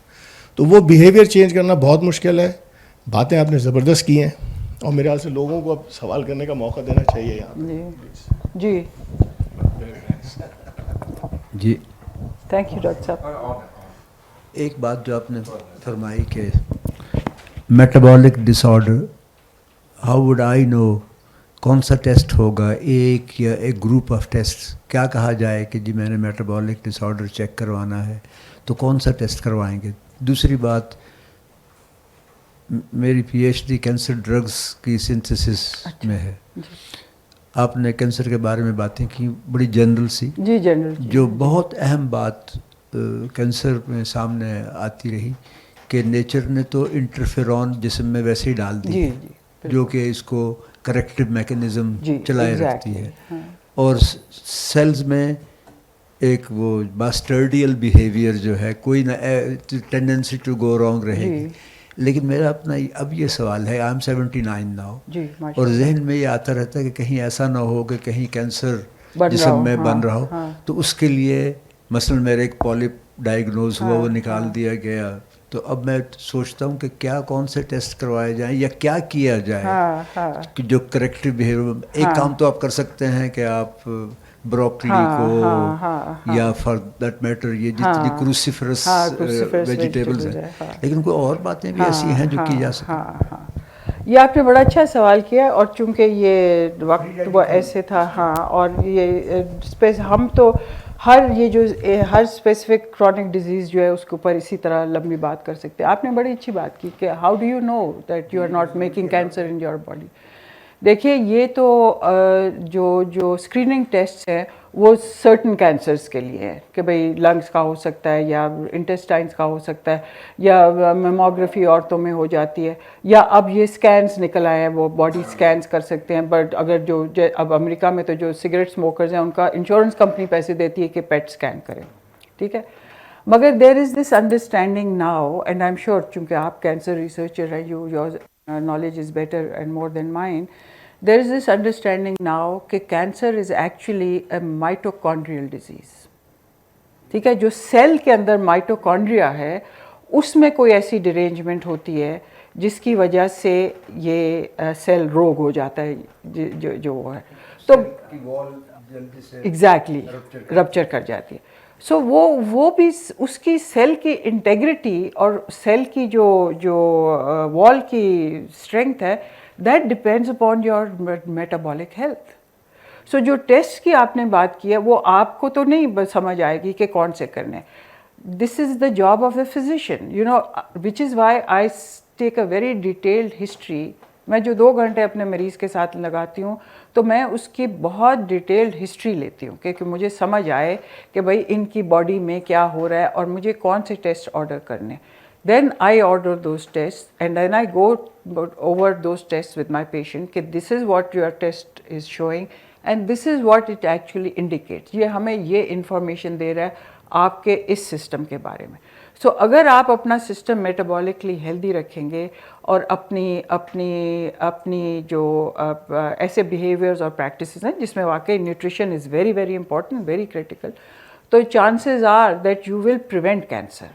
تو وہ بیہیویئر چینج کرنا بہت مشکل ہے. باتیں آپ نے زبردست کی ہیں, اور میرے خیال سے لوگوں کو اب سوال کرنے کا موقع دینا چاہیے یہاں. جی تھینک یو ڈاکٹر صاحب. ایک بات جو آپ نے فرمائی کہ metabolic disorder, how would I know کون سا ٹیسٹ ہوگا, ایک یا ایک گروپ آف ٹیسٹ, کیا کہا جائے کہ جی میں نے میٹابولک ڈس آرڈر چیک کروانا ہے تو کون سا ٹیسٹ کروائیں گے. دوسری بات, میری P H D cancer drugs کی سنتھسس میں ہے. آپ نے کینسر کے بارے میں باتیں کی, بڑی جنرل سی. جی جنرل. جو بہت اہم بات کینسر میں سامنے آتی رہی کہ نیچر نے تو انٹرفیرون جسم میں ویسے ہی ڈال دی, جو کہ اس کو کریکٹیو میکینزم چلائے رکھتی ہے. اور سیلز میں ایک وہ باسٹرڈیل بیہیویئر جو ہے, کوئی نہ ٹینڈنسی ٹو گو رانگ رہے گی. لیکن میرا اپنا اب یہ سوال ہے, آئی ایم 79 ناؤ, اور ذہن میں یہ آتا رہتا ہے کہ کہیں ایسا نہ ہو کہ کہیں کینسر جسم میں بن رہا ہو. تو اس کے لیے مثلاً میرے ایک پالپ ڈائیگنوز ہوا, وہ نکال دیا گیا. تو اب میں سوچتا ہوں کہ کیا کون سے ٹیسٹ کروائے جائیں یا کیا کیا جائے کہ جو کریکٹیو بیہیویئر. ایک کام تو آپ کر سکتے ہیں کہ آپ بروکلی کو یا فار دیٹ میٹر یہ جتنی کروسیفرس ویجیٹیبلز ہیں, لیکن کوئی اور باتیں بھی ایسی ہیں جو کی جا سکیں. یہ آپ نے بڑا اچھا سوال کیا, اور چونکہ یہ وقت وہ ایسے تھا, اور یہ ہم تو ہر یہ جو ہر اسپیسیفک کرونک ڈیزیز جو ہے اس کے اوپر اسی طرح لمبی بات کر سکتے ہیں. آپ نے بڑی اچھی بات کی کہ how do you know that you are not making cancer in your body. دیکھیے یہ تو جو اسکریننگ ٹیسٹ ہیں وہ سرٹن کینسرز کے لیے ہے کہ بھئی لنگس کا ہو سکتا ہے یا انٹسٹائنس کا ہو سکتا ہے یا میموگرافی عورتوں میں ہو جاتی ہے یا اب یہ اسکینس نکل آئے ہیں وہ باڈی اسکینس کر سکتے ہیں. بٹ اگر اب امریکہ میں تو جو سگریٹ اسموکرز ہیں ان کا انشورنس کمپنی پیسے دیتی ہے کہ پیٹ اسکین کریں, ٹھیک ہے. مگر there is this understanding now and I am sure چونکہ آپ کینسر ریسرچر ہیں, your knowledge is better and more than mine, there is this understanding now کہ cancer is actually a mitochondrial disease. ٹھیک ہے, جو سیل کے اندر mitochondria ہے اس میں کوئی ایسی ڈیرینجمنٹ ہوتی ہے جس کی وجہ سے یہ سیل روگ ہو جاتا ہے جو وہ ہے تو ایگزیکٹلی رپچر کر جاتی ہے. سو وہ بھی اس کی سیل کی انٹیگریٹی اور سیل کی جو وال کی اسٹرینتھ ہے that depends upon your metabolic health. So جو ٹیسٹ کی آپ نے بات کی ہے وہ آپ کو تو نہیں سمجھ آئے گی کہ کون سے کرنے. This is the job of the physician, you know, which is why I take a very detailed history. میں جو 2 گھنٹے اپنے مریض کے ساتھ لگاتی ہوں تو میں اس کی بہت ڈیٹیلڈ ہسٹری لیتی ہوں کہ مجھے سمجھ آئے کہ بھائی ان کی باڈی میں کیا ہو رہا ہے اور مجھے کون سے ٹیسٹ آرڈر کرنے. Then I order those tests and then I go over those tests with my patient کہ this is what your test is showing and this is what it actually indicates. یہ ہمیں یہ information دے رہا ہے آپ کے اس system کے بارے میں. سو اگر آپ اپنا سسٹم میٹابولکلی ہیلدی رکھیں گے اور اپنی جو ایسے بیہیویئرز اور پریکٹسز ہیں جس میں واقعی nutrition is very very important, very critical, تو chances are that you will prevent cancer.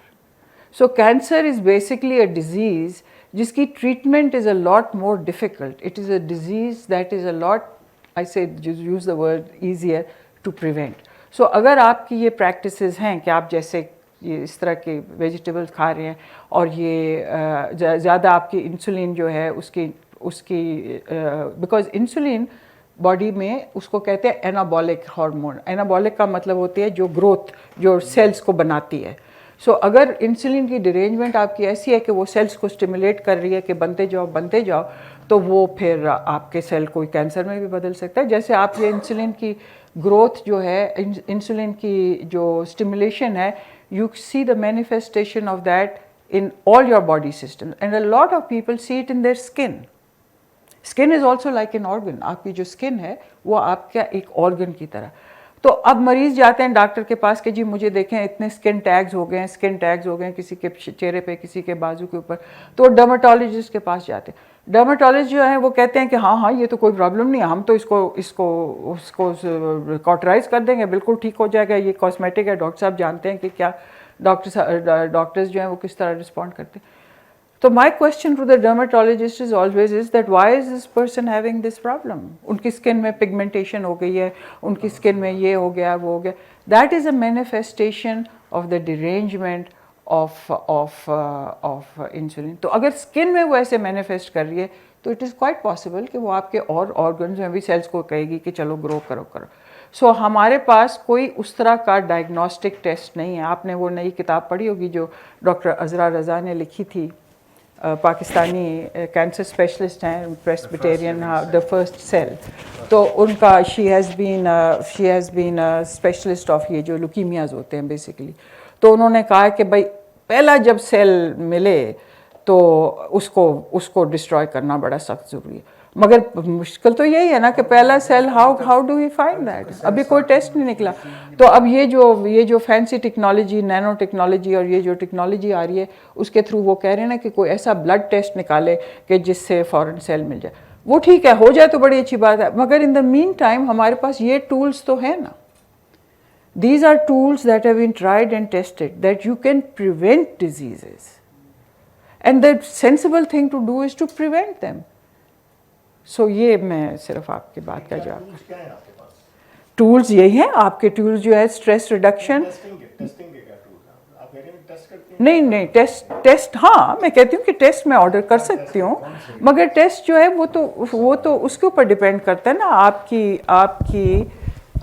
So cancer is basically a disease جس کی treatment is a lot more difficult. It is a disease that is a lot, I say use the word, easier to prevent. So اگر آپ کی یہ practices ہیں کہ آپ جیسے یہ اس طرح کے ویجیٹیبلس کھا رہے ہیں اور یہ زیادہ آپ کی انسولین جو ہے اس کی بیکاز انسولین باڈی میں اس کو کہتے ہیں اینابولک ہارمون. اینابولک کا مطلب ہوتی ہے جو گروتھ, جو سیلس کو بناتی ہے. سو اگر انسولین کی ڈیرینجمنٹ آپ کی ایسی ہے کہ وہ سیلس کو اسٹیمولیٹ کر رہی ہے کہ بنتے جاؤ تو وہ پھر آپ کے سیل کو کینسر میں بھی بدل سکتا ہے. جیسے آپ یہ انسولین کی گروتھ جو ہے, انسولین کی جو اسٹیمولیشن ہے, you see the manifestation of that in all your body systems and a lot of people see it in their skin. Skin is also like an organ. آپ کی جو skin ہے وہ آپ کا ایک organ کی طرح. تو اب مریض جاتے ہیں ڈاکٹر کے پاس کہ جی مجھے دیکھیں اتنے اسکن ٹیگز ہو گئے ہیں کسی کے چہرے پہ, کسی کے بازو کے اوپر, تو ڈرماٹولوجسٹ کے پاس جاتے ہیں. ڈرماٹولوجسٹ جو ہیں وہ کہتے ہیں کہ ہاں یہ تو کوئی پرابلم نہیں ہے, ہم تو اس کو کاٹرائز کر دیں گے, بالکل ٹھیک ہو جائے گا, یہ کاسمیٹک ہے. ڈاکٹر صاحب جانتے ہیں کہ کیا ڈاکٹرز جو ہیں وہ کس طرح رسپونڈ کرتے ہیں. تو my question to the dermatologist is always is that why is this person having this problem. ان کی اسکن میں پگمنٹیشن ہو گئی ہے, ان کی اسکن میں یہ ہو گیا وہ ہو گیا. That is a manifestation of the derangement of insulin. تو اگر اسکن میں وہ ایسے مینیفیسٹ کر رہی ہے تو اٹ از کوائٹ پاسبل کہ وہ آپ کے اور آرگنز میں بھی سیلس کو کہے گی کہ چلو گرو کرو. سو ہمارے پاس کوئی اس طرح کا ڈائگنوسٹک ٹیسٹ نہیں ہے. آپ نے وہ نئی کتاب پڑھی ہوگی جو ڈاکٹر عذرا رضا نے لکھی تھی, پاکستانی کینسر اسپیشلسٹ ہیں, پریسبیٹیرین, دا فرسٹ سیل. تو ان کا she has been specialist of یہ جو لوکیمیاز ہوتے ہیں بیسیکلی. تو انہوں نے کہا کہ بھائی پہلا جب سیل ملے تو اس کو ڈسٹروائے کرنا بڑا سخت ضروری ہے. مگر مشکل تو یہی ہے نا کہ پہلا cell how do we find that. ابھی کوئی ٹیسٹ نہیں نکلا. تو اب یہ جو فینسی ٹیکنالوجی, نینو ٹیکنالوجی اور یہ جو ٹیکنالوجی آ رہی ہے اس کے تھرو وہ کہہ رہے ہیں نا کہ کوئی ایسا بلڈ ٹیسٹ نکالے کہ جس سے فوراً سیل مل جائے. وہ ٹھیک ہے, ہو جائے تو بڑی اچھی بات ہے, مگر ان دا مین ٹائم ہمارے پاس یہ ٹولس تو ہیں نا. These are tools that have been tried and tested that you can prevent diseases. And the sensible thing to do is to prevent them. So یہ میں صرف آپ کی بات کا جواب. ٹولز یہی ہیں آپ کے ٹولز جو ہے اسٹریس ریڈکشن. نہیں ٹیسٹ ہاں میں کہتی ہوں کہ ٹیسٹ میں آرڈر کر سکتی ہوں, مگر ٹیسٹ جو ہے وہ تو اس کے اوپر ڈپینڈ کرتا ہے نا آپ کی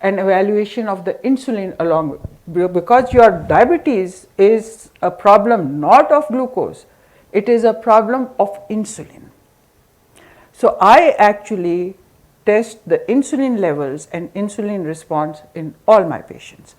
an evaluation of the insulin along with, because your diabetes is a problem not of glucose, it is a problem of insulin. So I actually test the insulin levels and insulin response in all my patients.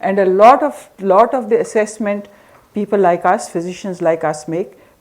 and a lot of the assessment people like us, physicians like us make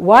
Why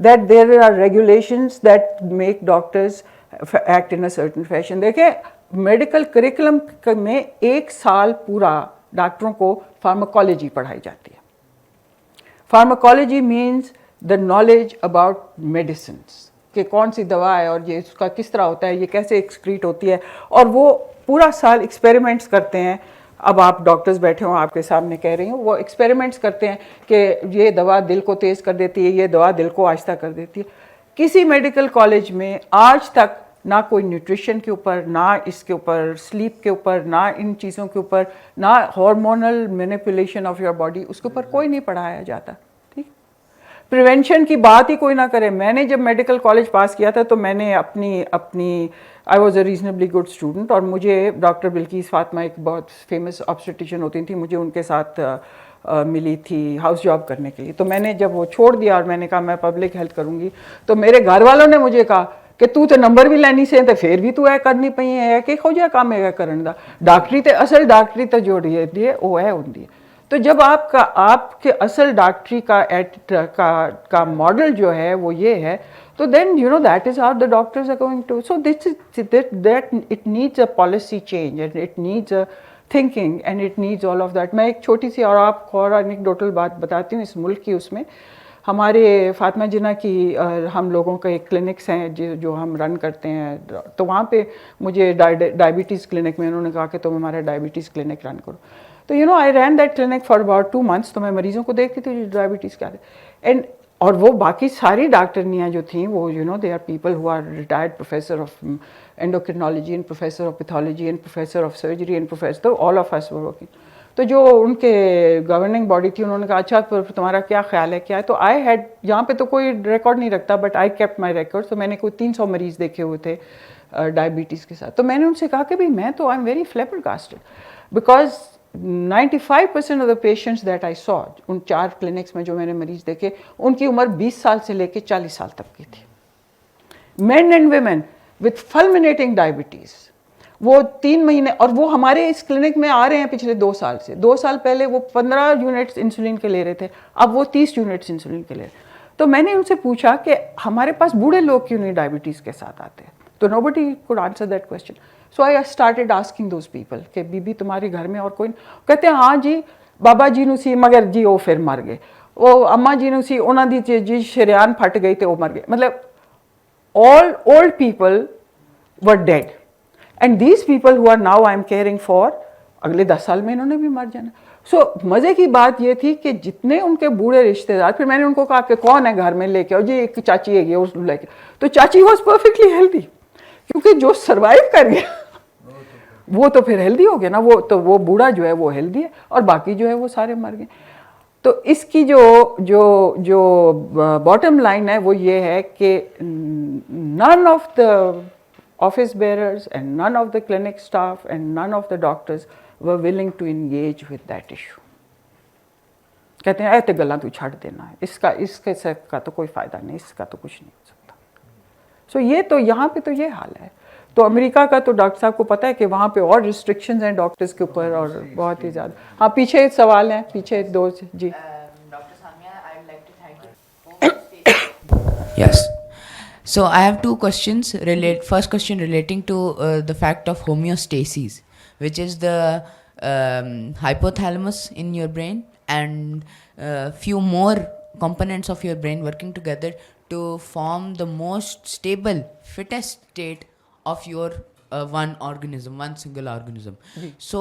that there are regulations that make doctors act in a certain fashion. دیکھیں medical curriculum میں 1 سال پورا ڈاکٹروں کو pharmacology پڑھائی جاتی ہے. Pharmacology means the knowledge about medicines, کہ کون سی دوا ہے اور یہ اس کا کس طرح ہوتا ہے, یہ کیسے ایکسکریٹ ہوتی ہے, اور وہ پورا سال ایکسپیریمنٹس کرتے ہیں. اب آپ ڈاکٹرز بیٹھے ہوں آپ کے سامنے کہہ رہی ہوں, وہ ایکسپیریمنٹس کرتے ہیں کہ یہ دوا دل کو تیز کر دیتی ہے, یہ دوا دل کو آہستہ کر دیتی ہے. کسی میڈیکل کالج میں آج تک نہ کوئی نیوٹریشن کے اوپر, نہ اس کے اوپر سلیپ کے اوپر, نہ ان چیزوں کے اوپر, نہ hormonal manipulation of your body, اس کے اوپر کوئی نہیں پڑھایا جاتا. ٹھیک, پریونشن کی بات ہی کوئی نہ کرے. میں نے جب میڈیکل کالج پاس کیا تھا تو میں نے اپنی I was a reasonably good student, اور مجھے ڈاکٹر بلقیس فاطمہ ایک بہت فیمس آبسٹیٹیشین ہوتی تھی, مجھے ان کے ساتھ ملی تھی ہاؤس جاب کرنے کے لیے. تو میں نے جب وہ چھوڑ دیا اور میں نے کہا میں پبلک ہیلتھ کروں گی, تو میرے گھر والوں نے مجھے کہا کہ تو نمبر بھی لینی سے تے پھر بھی تو ہے کرنی پئی ہے کہ ہو جائے کام ہے کرن دا. ڈاکٹری تے اصل ڈاکٹری تے جو ہے وہ ہے ہوندی ہے. تو جب آپ کے اصل ڈاکٹری کا ماڈل جو ہے وہ یہ ہے, تو then you know that is how the doctors are going to. So this is that it needs a policy change and it needs a thinking and it needs all of that. میں ایک چھوٹی سی اور آپ کو اور انیکڈوٹل بات بتاتی ہوں اس ملک کی. اس میں ہمارے فاطمہ جناح کی ہم لوگوں کا ایک کلینکس ہیں جو ہم رن کرتے ہیں, تو وہاں پہ مجھے ڈائبٹیز کلینک میں انہوں نے کہا کہ تم ہمارا ڈائبٹیز کلینک رن کرو. تو you know I ran that clinic for about 2 months. تو میں مریضوں کو دیکھتی تھی جو ڈائبٹیز کے آتے, اور وہ باقی ساری ڈاکٹرنیاں جو تھیں وہ you know they are people who are retired professor of endocrinology and professor of pathology and professor of surgery and professor, تو all of us were working. تو جو ان کے گورننگ باڈی تھی انہوں نے کہا اچھا تمہارا کیا خیال ہے کیا ہے. تو آئی ہیڈ, یہاں پہ تو کوئی ریکارڈ نہیں رکھتا but I kept my record. تو میں نے کوئی 300 مریض دیکھے ہوئے تھے ڈائبٹیز کے ساتھ. تو میں نے ان سے کہا کہ بھائی میں تو I am very flabbergasted because 95% of the patients that I saw, ان 4 کلینکس میں جو میں نے مریض دیکھے ان کی عمر 20 سال سے لے کے 40 سال تک کی تھی. مین اینڈ ویمن وتھ فلمنیٹنگ ڈائبٹیز. وہ 3 مہینے, اور وہ ہمارے اس کلینک میں آ رہے ہیں پچھلے 2 سال سے. 2 سال پہلے وہ 15 یونٹس انسولین کے لے رہے تھے, اب وہ 30 یونٹس انسولین کے لے رہے ہیں. تو میں نے ان سے پوچھا کہ ہمارے پاس بوڑھے لوگ کیوں نہیں ڈائبٹیز کے ساتھ آتے ہیں. تو nobody could answer that question. So I started asking those people کہ بی بی تمہارے گھر میں اور کوئی نہیں. کہتے ہیں ہاں جی بابا جی نو سی مگر جی وہ پھر مر گئے, وہ اماں جی نو سی انہاں دی جی شریان پھٹ گئی تے وہ مر گئے. مطلب all old people were dead and these people who are now I am caring for اگلے 10 سال میں انہوں نے بھی مر جانا. سو مزے کی بات یہ تھی کہ جتنے ان کے بوڑھے رشتے دار, پھر میں نے ان کو کہا کہ کون ہے گھر میں لے کے, اور جی ایک چاچی ہے اس لے کے. تو چاچی واز پرفیکٹلی ہیلدی, کیونکہ جو سروائیو کر گیا وہ تو پھر ہیلدی ہو گیا نا. وہ بوڑھا جو ہے وہ ہیلدی ہے اور باقی جو ہے وہ سارے مر گئے. تو اس کی جو باٹم لائن ہے وہ یہ ہے کہ none of the office bearers and none of the clinic staff and none of the doctors were willing to engage with that issue. کہتے ہیں ایتے گلاں تو چھڑ دینا ہے, اس کے کا تو کوئی فائدہ نہیں, اس کا تو کچھ نہیں ہو سکتا. سو یہ تو یہاں پہ تو یہ حال ہے. تو امریکہ کا تو ڈاکٹر صاحب کو پتہ ہے کہ وہاں پہ اور ریسٹرکشنز ہیں ڈاکٹرز کے اوپر اور بہت ہی زیادہ. ہاں پیچھے سوال ہیں, پیچھے 2 جی. Dr. Samia, I would like to thank you. Yes. So I have 2 questions. First question relating to the fact of homeostasis, which is the hypothalamus in your brain and few more components of your brain working together to form the most stable, fittest state of your one single organism. So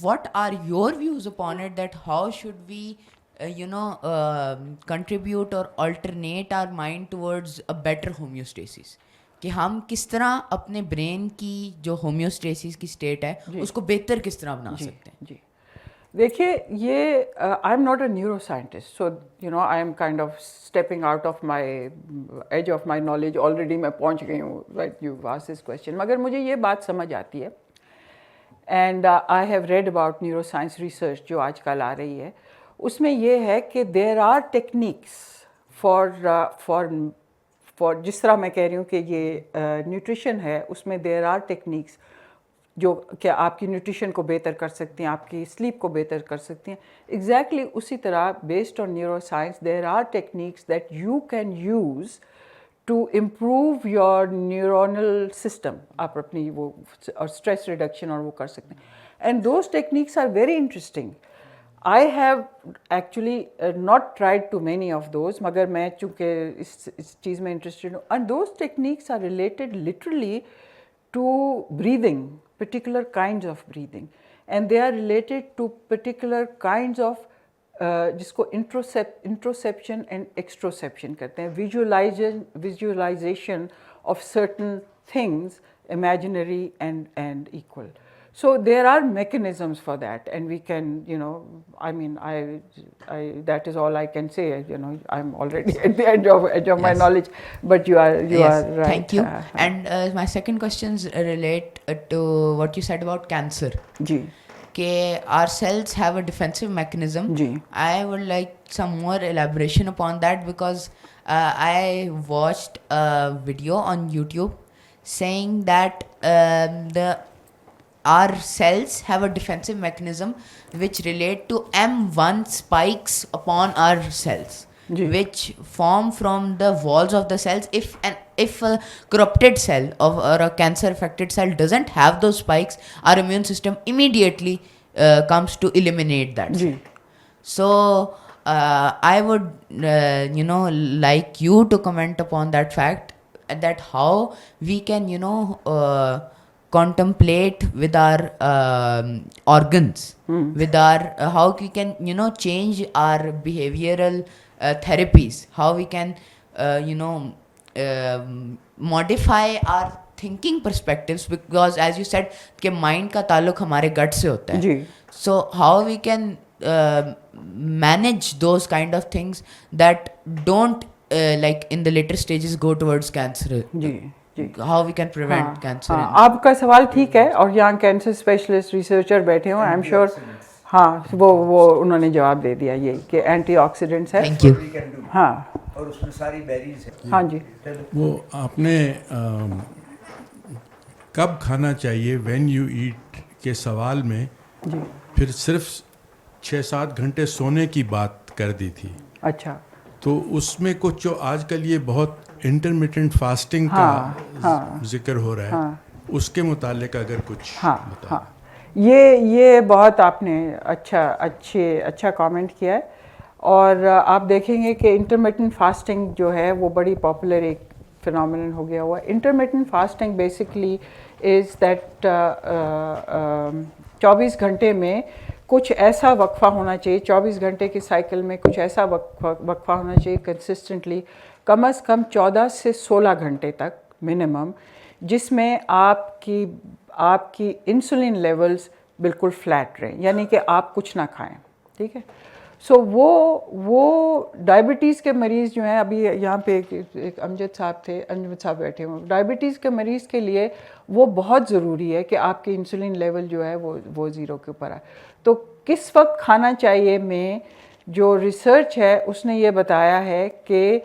what are your views upon it, that how should we contribute or alternate our mind towards a better homeostasis, کہ ہم کس طرح اپنے brain کی جو homeostasis کی state ہے اس کو بہتر کس طرح بنا سکتے ہیں. جی دیکھیے, یہ I am not a neuroscientist, so you know I am kind of stepping out of my edge of my knowledge. Already میں پہنچ گئی ہوں right you ask this question, مگر مجھے یہ بات سمجھ آتی ہے and I have read about neuroscience research جو آج کل آ رہی ہے. اس میں یہ ہے کہ دیر آر ٹیکنیکس فار جس طرح میں کہہ رہی ہوں کہ یہ نیوٹریشن ہے, اس میں دیر آر ٹیکنیکس جو کہ آپ کی نیوٹریشن کو بہتر کر سکتی ہیں, آپ کی سلیپ کو بہتر کر سکتی ہیں. ایگزیکٹلی اسی طرح based on neuroscience there are techniques that you can use to improve your neuronal system. آپ اپنی وہ اور اسٹریس ریڈکشن اور وہ کر سکتے ہیں. And those techniques are very interesting. I have actually not tried too many of those, مگر میں چونکہ اس چیز میں انٹرسٹیڈ ہوں. and those techniques are related literally to breathing, particular kinds of breathing, and they are related to particular kinds of جس کو introception and extroception کہتے ہیں, visualization of certain things, imaginary and equal. So there are mechanisms for that, and we can, I mean, that is all I can say. I'm already at the edge of my knowledge, but you are right. Thank you. And my second questions relate to what you said about cancer. Ji. Our cells have a defensive mechanism. Ji. I would like some more elaboration upon that, because I watched a video on YouTube saying that our cells have a defensive mechanism which relate to M1 spikes upon our cells, which form from the walls of the cells. If a corrupted cell or a cancer affected cell doesn't have those spikes, our immune system immediately comes to eliminate that cell. So I would like you to comment upon that fact, that how we can contemplate with our organs, with our how we can change our behavioral therapies, how we can modify our thinking perspectives, because as you said کہ mind کا تعلق ہمارے gut سے ہوتا ہے. So how we can manage those kind of things that don't like in the later stages go towards cancer. How we can prevent cancer. آپ کا سوال ٹھیک ہے, اور یہاں کینسر اسپیشلسٹ ریسرچر بیٹھے ہوں, آئی ایم شیور. ہاں, وہ انہوں نے جواب دے دیا یہی کہ اینٹی آکسیڈنٹس ہے. Thank you. ہاں, اور اس میں ساری بیریز ہیں. ہاں جی. وہ آپ نے کب کھانا چاہیے وین یو ایٹ کے سوال میں پھر صرف 6-7 گھنٹے سونے کی بات کر دی تھی. اچھا, تو اس میں کچھ جو آج کل یہ بہت انٹرمیٹنٹ فاسٹنگ کا ذکر ہو رہا ہے, اس کے متعلق اگر کچھ ہاں, یہ بہت آپ نے اچھا کامنٹ کیا ہے. اور آپ دیکھیں گے کہ انٹرمیٹنٹ فاسٹنگ جو ہے وہ بڑی پاپولر ایک فنومینن ہو گیا ہوا ہے. Intermittent fasting basically is that 24 گھنٹے میں کچھ ایسا وقفہ ہونا چاہیے, 24 گھنٹے کے سائیکل میں کچھ ایسا وقفہ ہونا چاہیے کنسسٹنٹلی, کم از کم 14 سے 16 گھنٹے تک منیمم, جس میں آپ کی انسولین لیولز بالکل فلیٹ رہیں, یعنی کہ آپ کچھ نہ کھائیں. ٹھیک ہے. سو وہ ڈائبٹیز کے مریض جو ہیں, ابھی یہاں پہ ایک امجد صاحب بیٹھے ہوئے, ڈائبٹیز کے مریض کے لیے وہ بہت ضروری ہے کہ آپ کی انسولین لیول جو ہے وہ 0 کے اوپر آئے. تو کس وقت کھانا چاہیے میں جو ریسرچ ہے اس نے یہ بتایا ہے کہ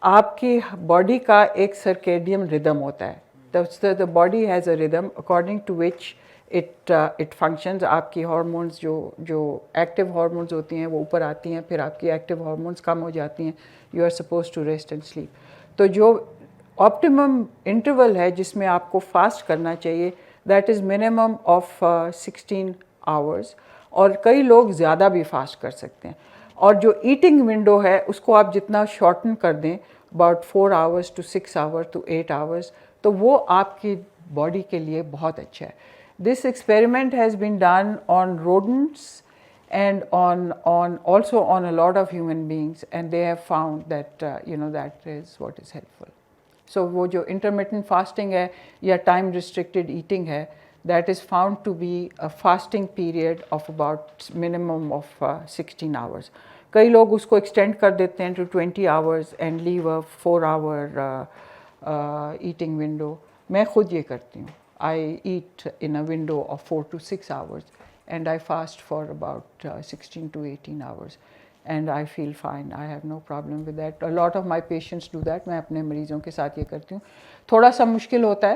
آپ کی باڈی کا ایک سرکیڈیم ردم ہوتا ہے. the body has a rhythm according to which it functions. آپ کی ہارمونز جو ایکٹیو ہارمونز ہوتی ہیں وہ اوپر آتی ہیں, پھر آپ کی ایکٹیو ہارمونز کم ہو جاتی ہیں, you are suppose to rest and sleep. تو جو آپٹیمم انٹرول ہے جس میں آپ کو فاسٹ کرنا چاہیے, that is minimum of 16 hours, اور کئی لوگ زیادہ بھی فاسٹ کر سکتے ہیں. اور جو ایٹنگ ونڈو ہے اس کو آپ جتنا شارٹن کر دیں, about 4 hours to 6 hours to 8 hours, تو وہ آپ کی باڈی کے لیے بہت اچھا ہے. This experiment has been done on rodents and also on a lot of human beings, and they have found that that is what is helpful. So وہ جو intermittent fasting ہے یا time restricted eating ہے, that is found to be a fasting period of about minimum of 16 hours. کئی لوگ اس کو extend کر دیتے ہیں to 20 hours and leave a 4-hour eating window. میں خود یہ کرتی ہوں. I eat in a window of 4 to 6 hours and I fast for about 16 to 18 hours and I feel fine. I have no problem with that. A lot of my patients do that. میں اپنے مریضوں کے ساتھ یہ کرتی ہوں. تھوڑا سا مشکل ہوتا ہے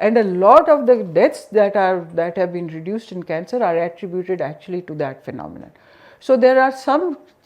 and a lot of the deaths that have been reduced in cancer are attributed actually to that phenomenon. So there are some,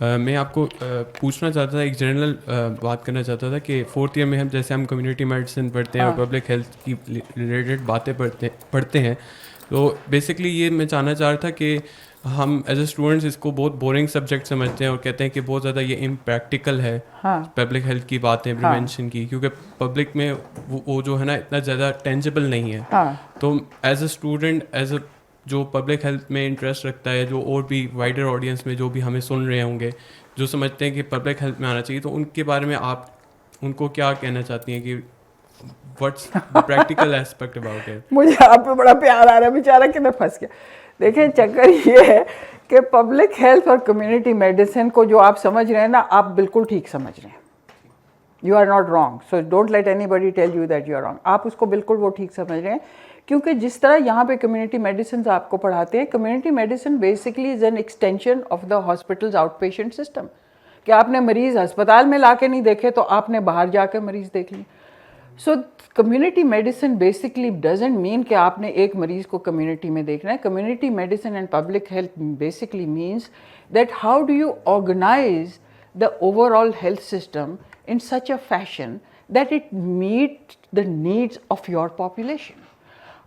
میں آپ کو پوچھنا چاہتا تھا, ایک جنرل بات کرنا چاہتا تھا کہ 4th ایئر میں ہم جیسے ہم کمیونٹی میڈیسن پڑھتے ہیں اور پبلک ہیلتھ کی ریلیٹڈ باتیں پڑھتے ہیں, تو بیسکلی یہ میں جاننا چاہ رہا تھا کہ ہم ایز اے اسٹوڈنٹس اس کو بہت بورنگ سبجیکٹ سمجھتے ہیں اور کہتے ہیں کہ بہت زیادہ یہ امپریکٹیکل ہے پبلک ہیلتھ کی باتیں, پریونشن کی, کیونکہ پبلک میں وہ جو ہے نا اتنا زیادہ ٹینجیبل نہیں ہے. تو as a student, as a جو پبلک ہیلتھ میں انٹرسٹ رکھتا ہے, جو اور بھی وائڈر آڈینس میں جو بھی ہمیں سن رہے ہوں گے جو سمجھتے ہیں کہ پبلک ہیلتھ میں آنا چاہیے, تو ان کے بارے میں آپ ان کو کیا کہنا چاہتی ہیں کہ what's practical aspect about it? مجھے آپ پہ بڑا پیار آ رہا ہے, بیچارہ کہ میں پھنس گیا. دیکھیں چکر یہ ہے کہ پبلک ہیلتھ اور کمیونٹی میڈیسن کو جو آپ سمجھ رہے ہیں نا, آپ بالکل ٹھیک سمجھ رہے ہیں. You are not wrong, so don't let anybody tell you that you are wrong. آپ اس کو بالکل وہ ٹھیک سمجھ رہے ہیں, کیونکہ جس طرح یہاں پہ کمیونٹی میڈیسنز آپ کو پڑھاتے ہیں, community medicine basically is an extension of the hospitals out patient system. کہ آپ نے مریض ہسپتال میں لا کے نہیں دیکھے تو آپ نے باہر جا کے مریض دیکھ لی. So community medicine basically doesn't mean کہ آپ نے ایک مریض کو کمیونٹی میں دیکھنا ہے. Community medicine and public health basically means that how do you organize the overall health system in such a fashion that it meet the needs of your population.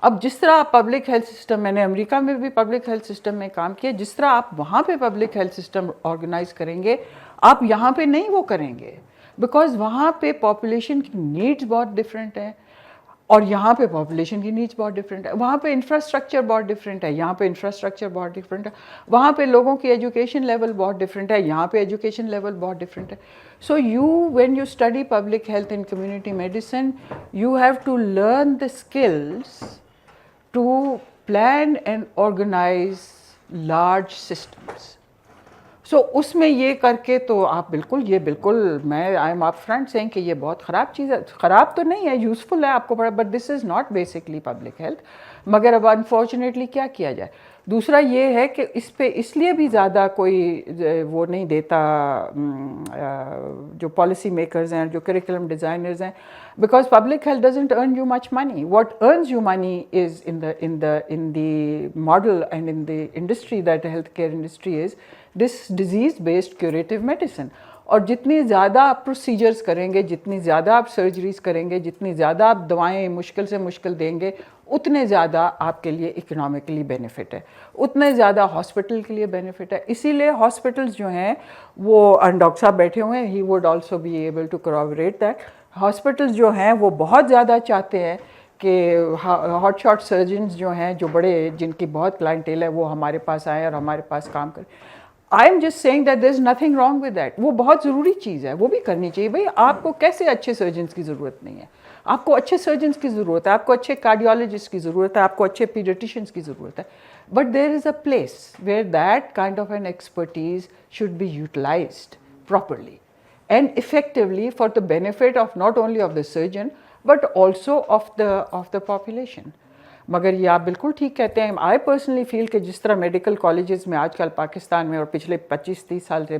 اب جس طرح آپ پبلک ہیلتھ سسٹم, میں نے امریکہ میں بھی public health system میں کام کیا, جس طرح آپ وہاں پہ پبلک ہیلتھ سسٹم آرگنائز کریں گے, آپ یہاں پہ نہیں وہ کریں گے, بیکاز وہاں پہ پاپولیشن کی نیڈس بہت ڈفرینٹ ہیں اور یہاں پہ پاپولیشن کی نیڈس بہت ڈفرینٹ ہے. وہاں پہ انفراسٹرکچر بہت ڈفرینٹ ہے, یہاں پہ انفراسٹرکچر بہت ڈفرینٹ ہے. وہاں پہ لوگوں کی ایجوکیشن لیول بہت ڈفرینٹ ہے, یہاں پہ ایجوکیشن لیول بہت ڈفرینٹ ہے. So when you study public health and community medicine, you have to learn the skills to plan and organize large systems. So اس میں یہ کر کے تو آپ بالکل میں آئی ایم اپ فرنٹ سینگ کہ یہ بہت خراب چیز ہے. خراب تو نہیں ہے, یوزفل ہے آپ کو پڑھا, but this is not basically public health. مگر اب انفارچونیٹلی کیا کیا جائے. دوسرا یہ ہے کہ اس پہ اس لیے بھی زیادہ کوئی وہ نہیں دیتا جو پالیسی میکرز ہیں, جو کریکولم ڈیزائنرز ہیں, because public health doesn't earn you much money. What earns you money is in the model and in the industry that the healthcare industry is this disease based curative medicine. اور جتنی زیادہ آپ procedures کریں گے, جتنی زیادہ آپ surgeries کریں گے, جتنی زیادہ آپ دوائیں مشکل سے مشکل دیں گے, اتنے زیادہ آپ کے لیے اکنامکلی بینیفٹ ہے, اتنے زیادہ ہاسپٹل کے لیے بینیفٹ ہے. اسی لیے ہاسپٹلز جو ہیں وہ, ڈاکٹر صاحب بیٹھے ہوئے ہیں, he would also be able to collaborate that. Hospitals جو ہیں وہ بہت زیادہ چاہتے ہیں کہ ہاٹ شاٹ سرجنز جو ہیں, جو بڑے جن کی بہت کلائنٹیل ہے, وہ ہمارے پاس آئیں اور ہمارے پاس کام کریں. I am just seeing that there is nothing wrong with that. وہ بہت ضروری چیز ہے, وہ بھی کرنی چاہیے. بھائی آپ کو کیسے اچھے سرجنس کی ضرورت نہیں ہے, آپ کو اچھے سرجنس کی ضرورت ہے, آپ کو اچھے کارڈیولوجسٹ کی ضرورت ہے, آپ کو اچھے پیڈیٹیشینس کی ضرورت ہے. But there is a place where that kind of an expertise should be utilised properly and effectively for the benefit of not only of the surgeon but also of the population. مگر یہ آپ بالکل ٹھیک کہتے ہیں. I personally feel کہ جس طرح میڈیکل کالجز میں آج کل پاکستان میں اور پچھلے 25-30 سال سے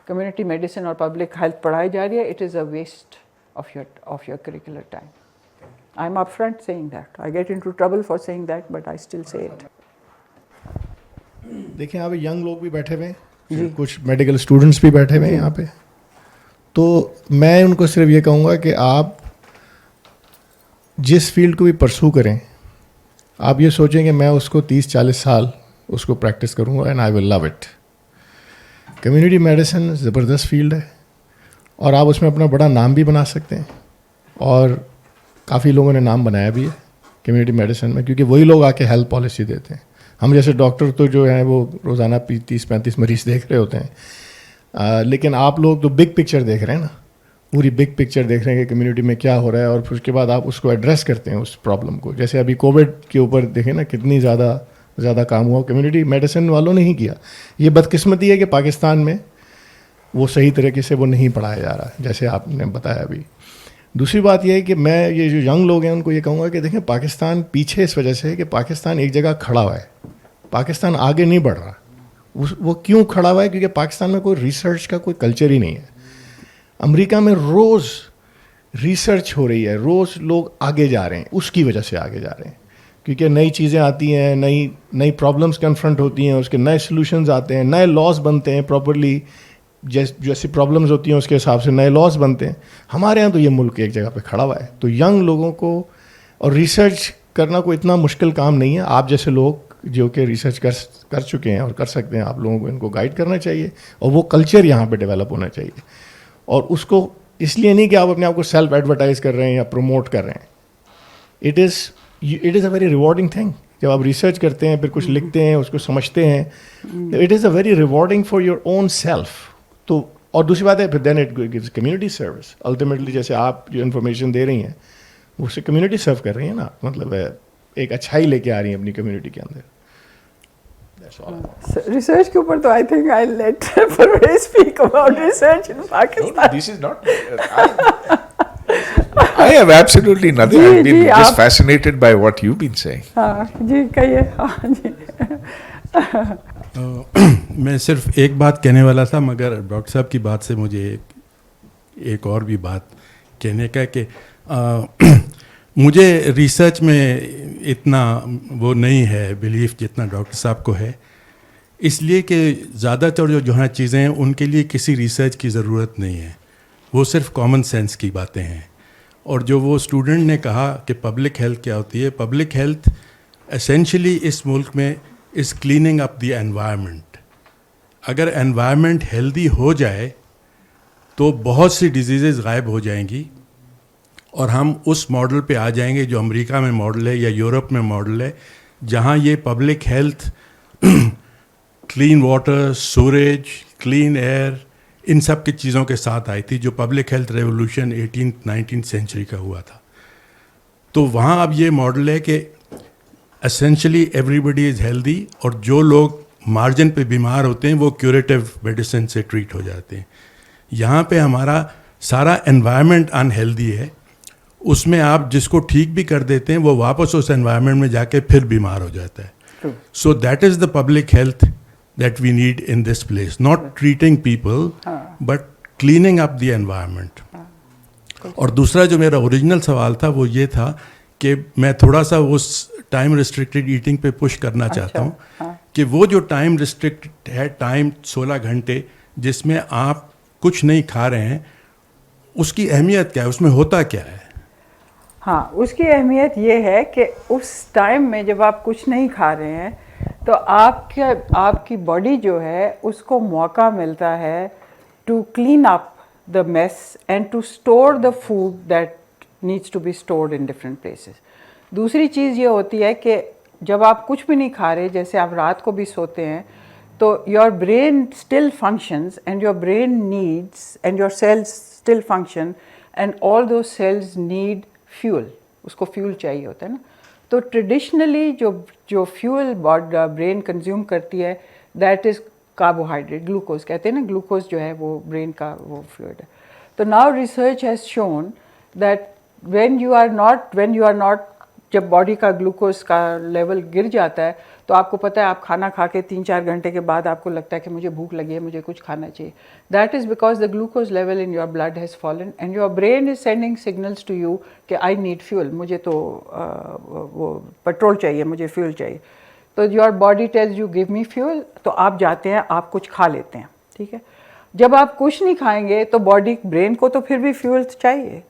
کمیونٹی میڈیسن اور پبلک ہیلتھ پڑھائی جا رہی ہے, it is a waste of your curricular time. I'm upfront saying that. I get into trouble for saying that, but I still say it. دیکھیں آپ ینگ لوگ بھی بیٹھے ہوئے ہیں, کچھ میڈیکل اسٹوڈنٹس بھی بیٹھے ہوئے ہیں یہاں پہ. تو میں ان کو صرف یہ کہوں گا کہ آپ جس فیلڈ کو بھی پرسو کریں, آپ یہ سوچیں کہ میں اس کو 30-40 سال اس کو پریکٹس کروں گا and I will love it. Community medicine زبردست فیلڈ ہے اور آپ اس میں اپنا بڑا نام بھی بنا سکتے ہیں, اور کافی لوگوں نے نام بنایا بھی ہے کمیونٹی میڈیسن میں, کیونکہ وہی لوگ آ کے ہیلتھ پالیسی دیتے ہیں. ہم جیسے ڈاکٹر تو جو ہیں وہ روزانہ 30-35 مریض دیکھ رہے ہوتے ہیں, لیکن آپ لوگ تو بگ پکچر دیکھ رہے ہیں نا, پوری بگ پکچر دیکھ رہے ہیں کہ کمیونٹی میں کیا ہو رہا ہے, اور پھر اس کے بعد آپ اس کو ایڈریس کرتے ہیں اس پرابلم کو. جیسے ابھی کووڈ کے اوپر دیکھیں نا کتنی زیادہ کام ہوا, کمیونٹی میڈیسن والوں نے ہی کیا. یہ بدقسمتی ہے کہ پاکستان میں وہ صحیح طریقے سے وہ نہیں پڑھایا جا رہا, جیسے آپ نے بتایا ابھی. دوسری بات یہ ہے کہ میں یہ جو ینگ لوگ ہیں ان کو یہ کہوں گا کہ دیکھیں پاکستان پیچھے اس وجہ سے ہے کہ پاکستان ایک جگہ کھڑا ہوا ہے, پاکستان آگے نہیں بڑھ رہا. وہ کیوں کھڑا ہوا ہے؟ کیونکہ پاکستان میں کوئی ریسرچ کا کوئی کلچر ہی نہیں ہے. امریکہ میں روز ریسرچ ہو رہی ہے, روز لوگ آگے جا رہے ہیں, اس کی وجہ سے آگے جا رہے ہیں, کیونکہ نئی چیزیں آتی ہیں, نئی پرابلمس کنفرنٹ ہوتی ہیں, اس کے نئے سلوشنز آتے ہیں, نئے لاز بنتے ہیں پراپرلی جیسی پرابلمز ہوتی ہیں اس کے حساب سے نئے لاس بنتے ہیں. ہمارے یہاں تو یہ ملک ایک جگہ پہ کھڑا ہوا ہے. تو ینگ لوگوں کو اور ریسرچ کرنا کوئی اتنا مشکل کام نہیں ہے. آپ جیسے لوگ جو کہ ریسرچ کر چکے ہیں اور کر سکتے ہیں, آپ لوگوں کو ان کو گائیڈ کرنا چاہیے, اور وہ کلچر یہاں پہ ڈیولپ ہونا چاہیے. اور اس کو اس لیے نہیں کہ آپ اپنے آپ کو سیلف ایڈورٹائز کر رہے ہیں یا پروموٹ کر رہے ہیں. It is a very rewarding thing. جب آپ ریسرچ کرتے ہیں, پھر کچھ لکھتے ہیں, اس کو سمجھتے ہیں, it is a very rewarding for your own self. تو اور دوسری بات ہے, پھر then it gives community service. Ultimately جیسے آپ جو انفارمیشن دے رہی ہیں وہ اسے کمیونٹی سرو کر رہی ہیں نا, مطلب ایک اچھائی لے کے آ رہی ہیں اپنی کمیونٹی کے اندر. ریسرچ کے اوپر تو I think I let Parvez speak about research in Pakistan. This is not. I have absolutely nothing. I've been just fascinated by what you've been saying. ہاں جی کہیے. ہاں جی میں صرف ایک بات کہنے والا تھا, مگر ڈاکٹر صاحب کی بات سے مجھے ایک اور بھی بات کہنے کا کہ مجھے ریسرچ میں اتنا وہ نہیں ہے بلیف جتنا ڈاکٹر صاحب کو ہے, اس لیے کہ زیادہ تر جو ہیں چیزیں ہیں ان کے لیے کسی ریسرچ کی ضرورت نہیں ہے, وہ صرف کامن سینس کی باتیں ہیں. اور جو وہ اسٹوڈنٹ نے کہا کہ پبلک ہیلتھ کیا ہوتی ہے, پبلک ہیلتھ اسینشلی اس ملک میں از کلیننگ اپ دی انوائرمنٹ. اگر انوائرمنٹ ہیلدی ہو جائے تو بہت سی ڈیزیزز غائب ہو جائیں گی, اور ہم اس ماڈل پہ آ جائیں گے جو امریکہ میں ماڈل ہے یا یورپ میں ماڈل ہے, جہاں یہ پبلک ہیلتھ کلین واٹر, سوریج, کلین ایئر, ان سب کی چیزوں کے ساتھ آئی تھی, جو public health revolution 18th-19th century کا ہوا تھا. تو وہاں اب یہ ماڈل ہے کہ essentially everybody is healthy, اور جو لوگ مارجن پہ بیمار ہوتے ہیں وہ کیوریٹیو میڈیسن سے ٹریٹ ہو جاتے ہیں. یہاں پہ ہمارا سارا انوائرمنٹ ان ہیلدی ہے, اس میں آپ جس کو ٹھیک بھی کر دیتے ہیں وہ واپس اس انوائرمنٹ میں جا کے پھر بیمار ہو جاتا ہے. So that is the public health that we need in this place, not treating people but cleaning up the environment. اور دوسرا جو میرا اوریجنل سوال تھا وہ یہ تھا کہ میں تھوڑا سا اس ٹائم ریسٹرکٹیڈ ایٹنگ پہ پش کرنا چاہتا ہوں کہ وہ جو ٹائم ریسٹرکٹ ہے, ٹائم 16 گھنٹے جس میں آپ کچھ نہیں کھا رہے ہیں, اس کی اہمیت کیا ہے, اس میں ہوتا کیا ہے؟ ہاں, اس کی اہمیت یہ ہے کہ اس ٹائم میں جب آپ کچھ نہیں کھا رہے ہیں تو آپ کی باڈی جو ہے اس کو موقع ملتا ہے to clean up the mess and to store the food that needs to be stored in different places. دوسری چیز یہ ہوتی ہے کہ جب آپ کچھ بھی نہیں کھا رہے, جیسے آپ رات کو بھی سوتے ہیں, تو your brain still functions and your brain needs and your cells still function and all those cells need fuel. اس کو فیول چاہیے ہوتا ہے نا. تو ٹریڈیشنلی جو فیول برین کنزیوم کرتی ہے دیٹ از کاربوہائیڈریٹ, گلوکوز کہتے ہیں نا, گلوکوز جو ہے وہ برین کا وہ فلوئڈ ہے. تو now research has shown that when you are not جب باڈی کا گلوکوز کا لیول گر جاتا ہے تو آپ کو پتہ ہے آپ کھانا کھا کے 3-4 گھنٹے کے بعد آپ کو لگتا ہے کہ مجھے بھوک لگی ہے, مجھے کچھ کھانا چاہیے. That is because the glucose level in your blood has fallen and your brain is sending signals to you کہ آئی نیڈ فیول, مجھے تو وہ پیٹرول چاہیے, مجھے فیول چاہیے. تو your body tells you give me fuel, تو آپ جاتے ہیں, آپ کچھ کھا لیتے ہیں. ٹھیک ہے, جب آپ کچھ نہیں کھائیں گے تو برین کو تو پھر بھی فیول چاہیے.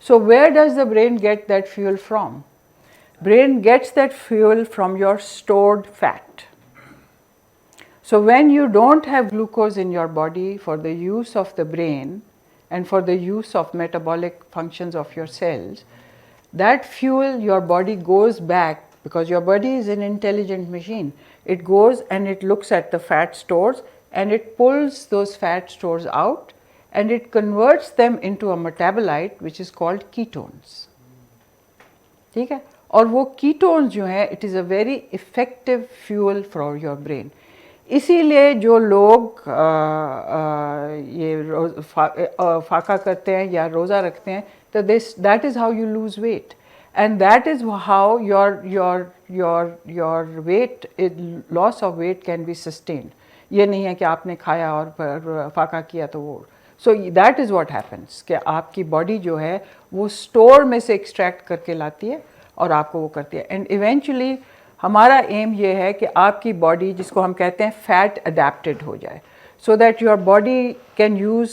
So where does the brain get that fuel from? Brain gets that fuel from your stored fat. So when you don't have glucose in your body for the use of the brain and for the use of metabolic functions of your cells, that fuel your body goes back, because your body is an intelligent machine. It goes and it looks at the fat stores and it pulls those fat stores out and it converts them into a metabolite which is called ketones. ٹھیک ہے, اور وہ ketones جو ہیں it is a very effective fuel for your brain. اسی لیے جو لوگ یہ فاقہ کرتے ہیں یا روزہ رکھتے ہیں تو that is how you lose weight, and that is how your weight loss of weight can be sustained. یہ نہیں ہے کہ آپ نے کھایا اور فاقہ کیا تو وہ. So that is what happens کہ آپ کی باڈی جو ہے وہ اسٹور میں سے ایکسٹریکٹ کر کے لاتی ہے اور آپ کو وہ کرتی ہے. اینڈ ایونچولی ہمارا ایم یہ ہے کہ آپ کی باڈی, جس کو ہم کہتے ہیں فیٹ اڈیپٹیڈ ہو جائے. so that your body can use,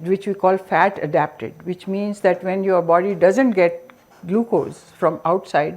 which we call fat adapted, which means that when your body doesn't get glucose from outside,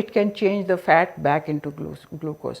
it can change the fat back into glucose.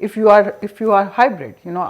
if you are hybrid, you know,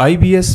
IBS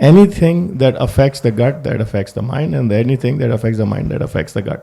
Anything that affects the gut, that affects the mind, and anything that affects the mind, that affects the gut.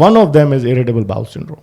One of them is irritable bowel syndrome.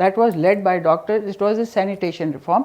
that was led by doctors, it was a sanitation reform,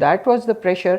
that was the pressure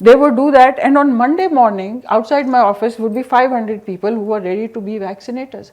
they would do that, and on Monday morning outside my office would be 500 people who were ready to be vaccinators.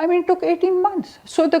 I mean, it took 18 months. So the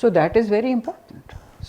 So that is very important.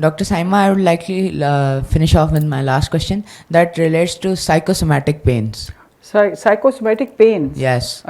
Dr. Saima, I would like to finish off with my last question that relates to psychosomatic pains. Psychosomatic pains? Yes.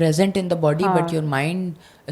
present in the body, but your mind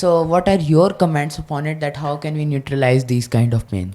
So, what are your comments upon it? That how can we neutralize these kind of pains?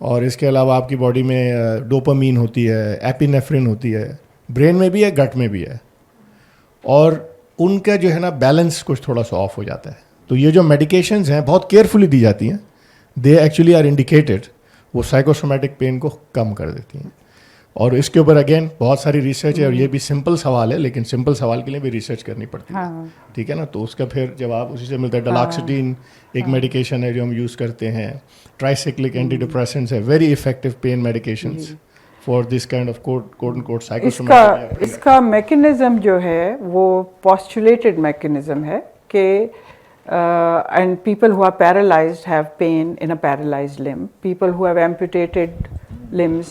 اور اس کے علاوہ آپ کی body میں dopamine ہوتی ہے, epinephrine ہوتی ہے, برین میں بھی ہے, گٹ میں بھی ہے, اور ان کا جو ہے نا بیلنس کچھ تھوڑا سا آف ہو جاتا ہے. تو یہ جو میڈیکیشنز ہیں بہت کیئرفلی دی جاتی ہیں, دے ایکچولی آر انڈیکیٹڈ, وہ سائیکوسومیٹک پین کو کم کر دیتی ہیں. اور اس کے اوپر اگین بہت ساری ریسرچ ہے, اور یہ بھی سمپل سوال ہے, لیکن سمپل سوال کے لیے بھی ریسرچ کرنی پڑتی ہے, ٹھیک ہے نا. تو اس کا پھر جواب اسی سے ملتا ہے. ڈلاکسٹین ایک میڈیکیشن ہے جو ہم یوز کرتے ہیں, ٹرائیسیکلک اینٹی ڈپریسنٹس ہے, very effective pain medications for this kind of quote and quote psychosomatic. اس کا میکینزم جو ہے وہ پوسچولیٹڈ میکینزم ہے کہ and people who are paralyzed have pain in a paralyzed limb. People who have amputated limbs,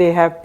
they have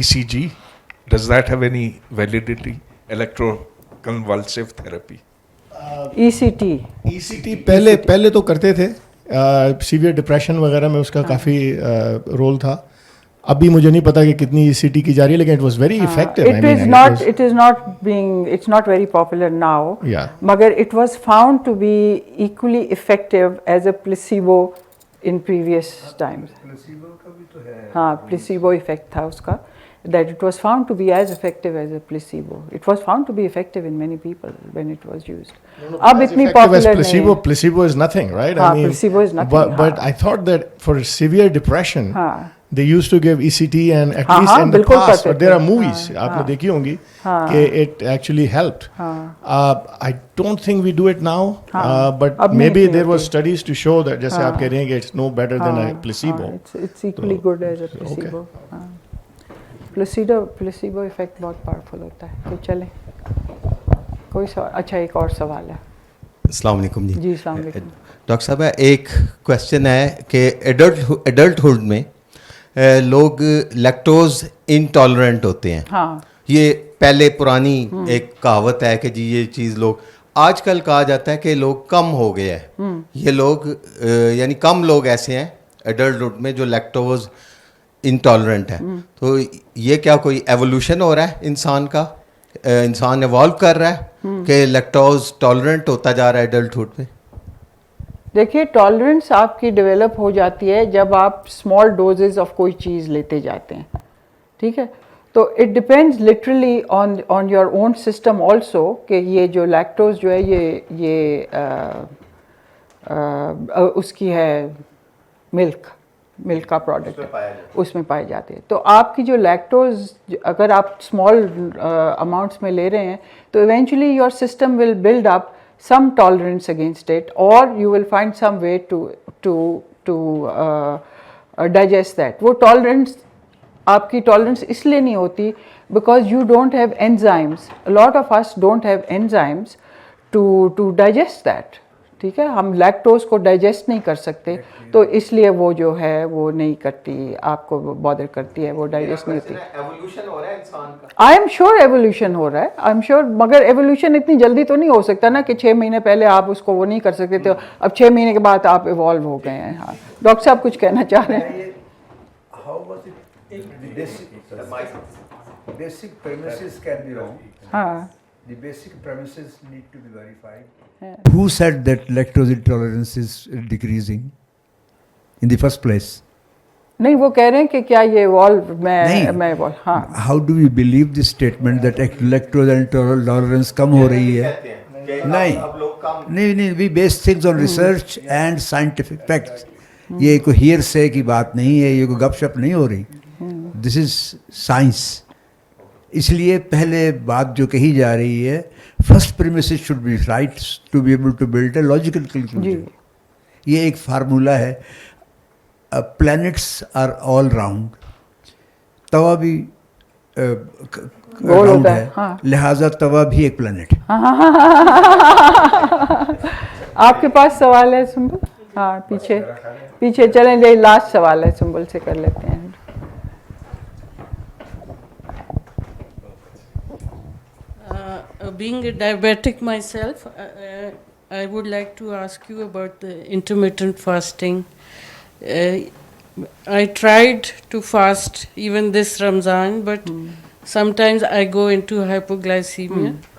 ECG, does that have any validity? Electroconvulsive therapy. ECT پہلے تو کرتے تھے, سیویئر ڈپریشن وغیرہ میں اس کا کافی رول تھا. ابھی مجھے نہیں پتا کہ کتنی ECT کی جا رہی ہے, لیکن it was very effective. It's not very popular now. Yeah. مگر it was found to be equally effective as a placebo in previous times. ہاں, placebo effect تھا اس کا, that it was found to be as effective as a placebo. It was found to be effective in many people when it was used. اب اتنی popular نہیں ہے. Placebo is nothing, right? ہاں, placebo is nothing. But I thought that for severe depression, they used to give ECT and at least in the past, but there are movies, آپ نے دیکھی ہوں گی, کہ it actually helped. I don't think we do it now, but maybe there was studies to show that, جیسے آپ کہہ رہے ہیں کہ it's no better than a placebo. It's equally good as a placebo. Placebo effect بہت powerful ہوتا ہے. تو چلیں کوئی سوال. اچھا, ایک اور سوال ہے. السلام علیکم. جی السلام علیکم. ڈاکٹر صاحب, ایک کویشچن ہے کہ ایڈلٹہڈ میں لوگ لیکٹوز انٹالرنٹ ہوتے ہیں. ہاں, یہ پہلے پرانی ایک کہاوت ہے کہ جی یہ چیز لوگ, آج کل کہا جاتا ہے کہ لوگ کم ہو گئے ہیں. یہ لوگ یعنی کم لوگ ایسے ہیں ایڈلٹہڈ میں جو لیکٹوز انٹالرنٹ ہے. تو یہ کیا کوئی ایوولوشن ہو رہا ہے انسان کا, انسان ایوالو کر رہا ہے کہ لیکٹوز ٹالرنٹ ہوتا جا رہا ہے ایڈلٹہڈ میں؟ دیکھیے, ٹالرنس آپ کی ڈیولپ ہو جاتی ہے جب آپ اسمال ڈوزز آف کوئی چیز لیتے جاتے ہیں, ٹھیک ہے. تو it depends literally on your own system also, کہ یہ جو لیکٹوز جو ہے یہ اس کی ہے ملک کا پروڈکٹ اس میں پائے جاتے ہیں. تو آپ کی جو لیکٹوز اگر آپ اسمال اماؤنٹس میں لے رہے ہیں تو eventually your system will build up some tolerance against it, or you will find some way to digest that. وہ tolerance, آپ کی tolerance اس لیے نہیں ہوتی because you don't have enzymes. A lot of us don't have enzymes to digest that. ٹھیک ہے, ہم lactose کو ڈائجسٹ نہیں کر سکتے, تو اس لیے وہ جو ہے وہ نہیں کرتی, آپ کو بادر کرتی ہے, وہ ڈائجسٹ نہیں ہوتی. ایوولوشن ہو رہا ہے انسان کا. آئی ایم شیور ایوولوشن ہو رہا ہے, آئی ایم شیور, مگر ایوولوشن اتنی جلدی تو نہیں ہو سکتا نا کہ 6 مہینے پہلے آپ اس کو وہ نہیں کر سکتے تھے, اب 6 مہینے کے بعد آپ ایوالو ہو گئے ہیں. ہاں, ڈاکٹر صاحب کچھ کہنا چاہ رہے ہیں. Basic premises can be wrong. ہاں, The basic premises need to be verified. Who said that lactose intolerance is decreasing in the first place? نہیں, وہ کہہ رہے ہیں کہ کیا یہ ایوالو میں ہاں. How do we believe this statement that lactose intolerance کم ہو رہی ہے؟ نہیں, we base things on research and scientific facts. یہ کوئی hearsay کی بات نہیں ہے, یہ کوئی گپ شپ نہیں ہو رہی. This is science. اس لیے پہلے بات جو کہی جا رہی ہے, first premises should be right to be able to build a logical conclusion. یہ ایک فارمولا ہے, پلانٹس آر آل راؤنڈ, توا بھی راؤنڈ ہے, لہٰذا توا بھی ایک پلانٹ ہے. آپ کے پاس سوال ہے سنبل؟ ہاں, پیچھے چلیں, یہ لاسٹ سوال ہے, سنبل سے کر لیتے ہیں. Being a diabetic myself, I would like to ask you about the intermittent fasting. I tried to fast even this Ramzan, but sometimes I go into hypoglycemia.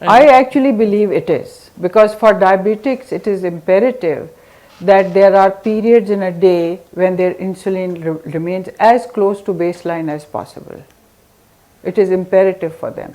I actually believe it is, because for diabetics it is imperative that there are periods in a day when their insulin remains as close to baseline as possible. It is imperative for them.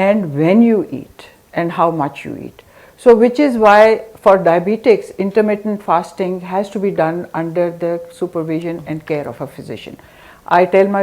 and when you eat and how much you eat. So which is why for diabetics intermittent fasting has to be done under the supervision and care of a physician. I tell my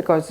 because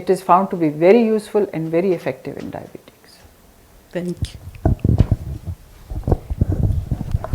it is found to be very useful and very effective in diabetics. Thank you.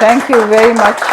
thank you very much.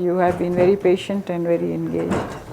You have been very patient and very engaged.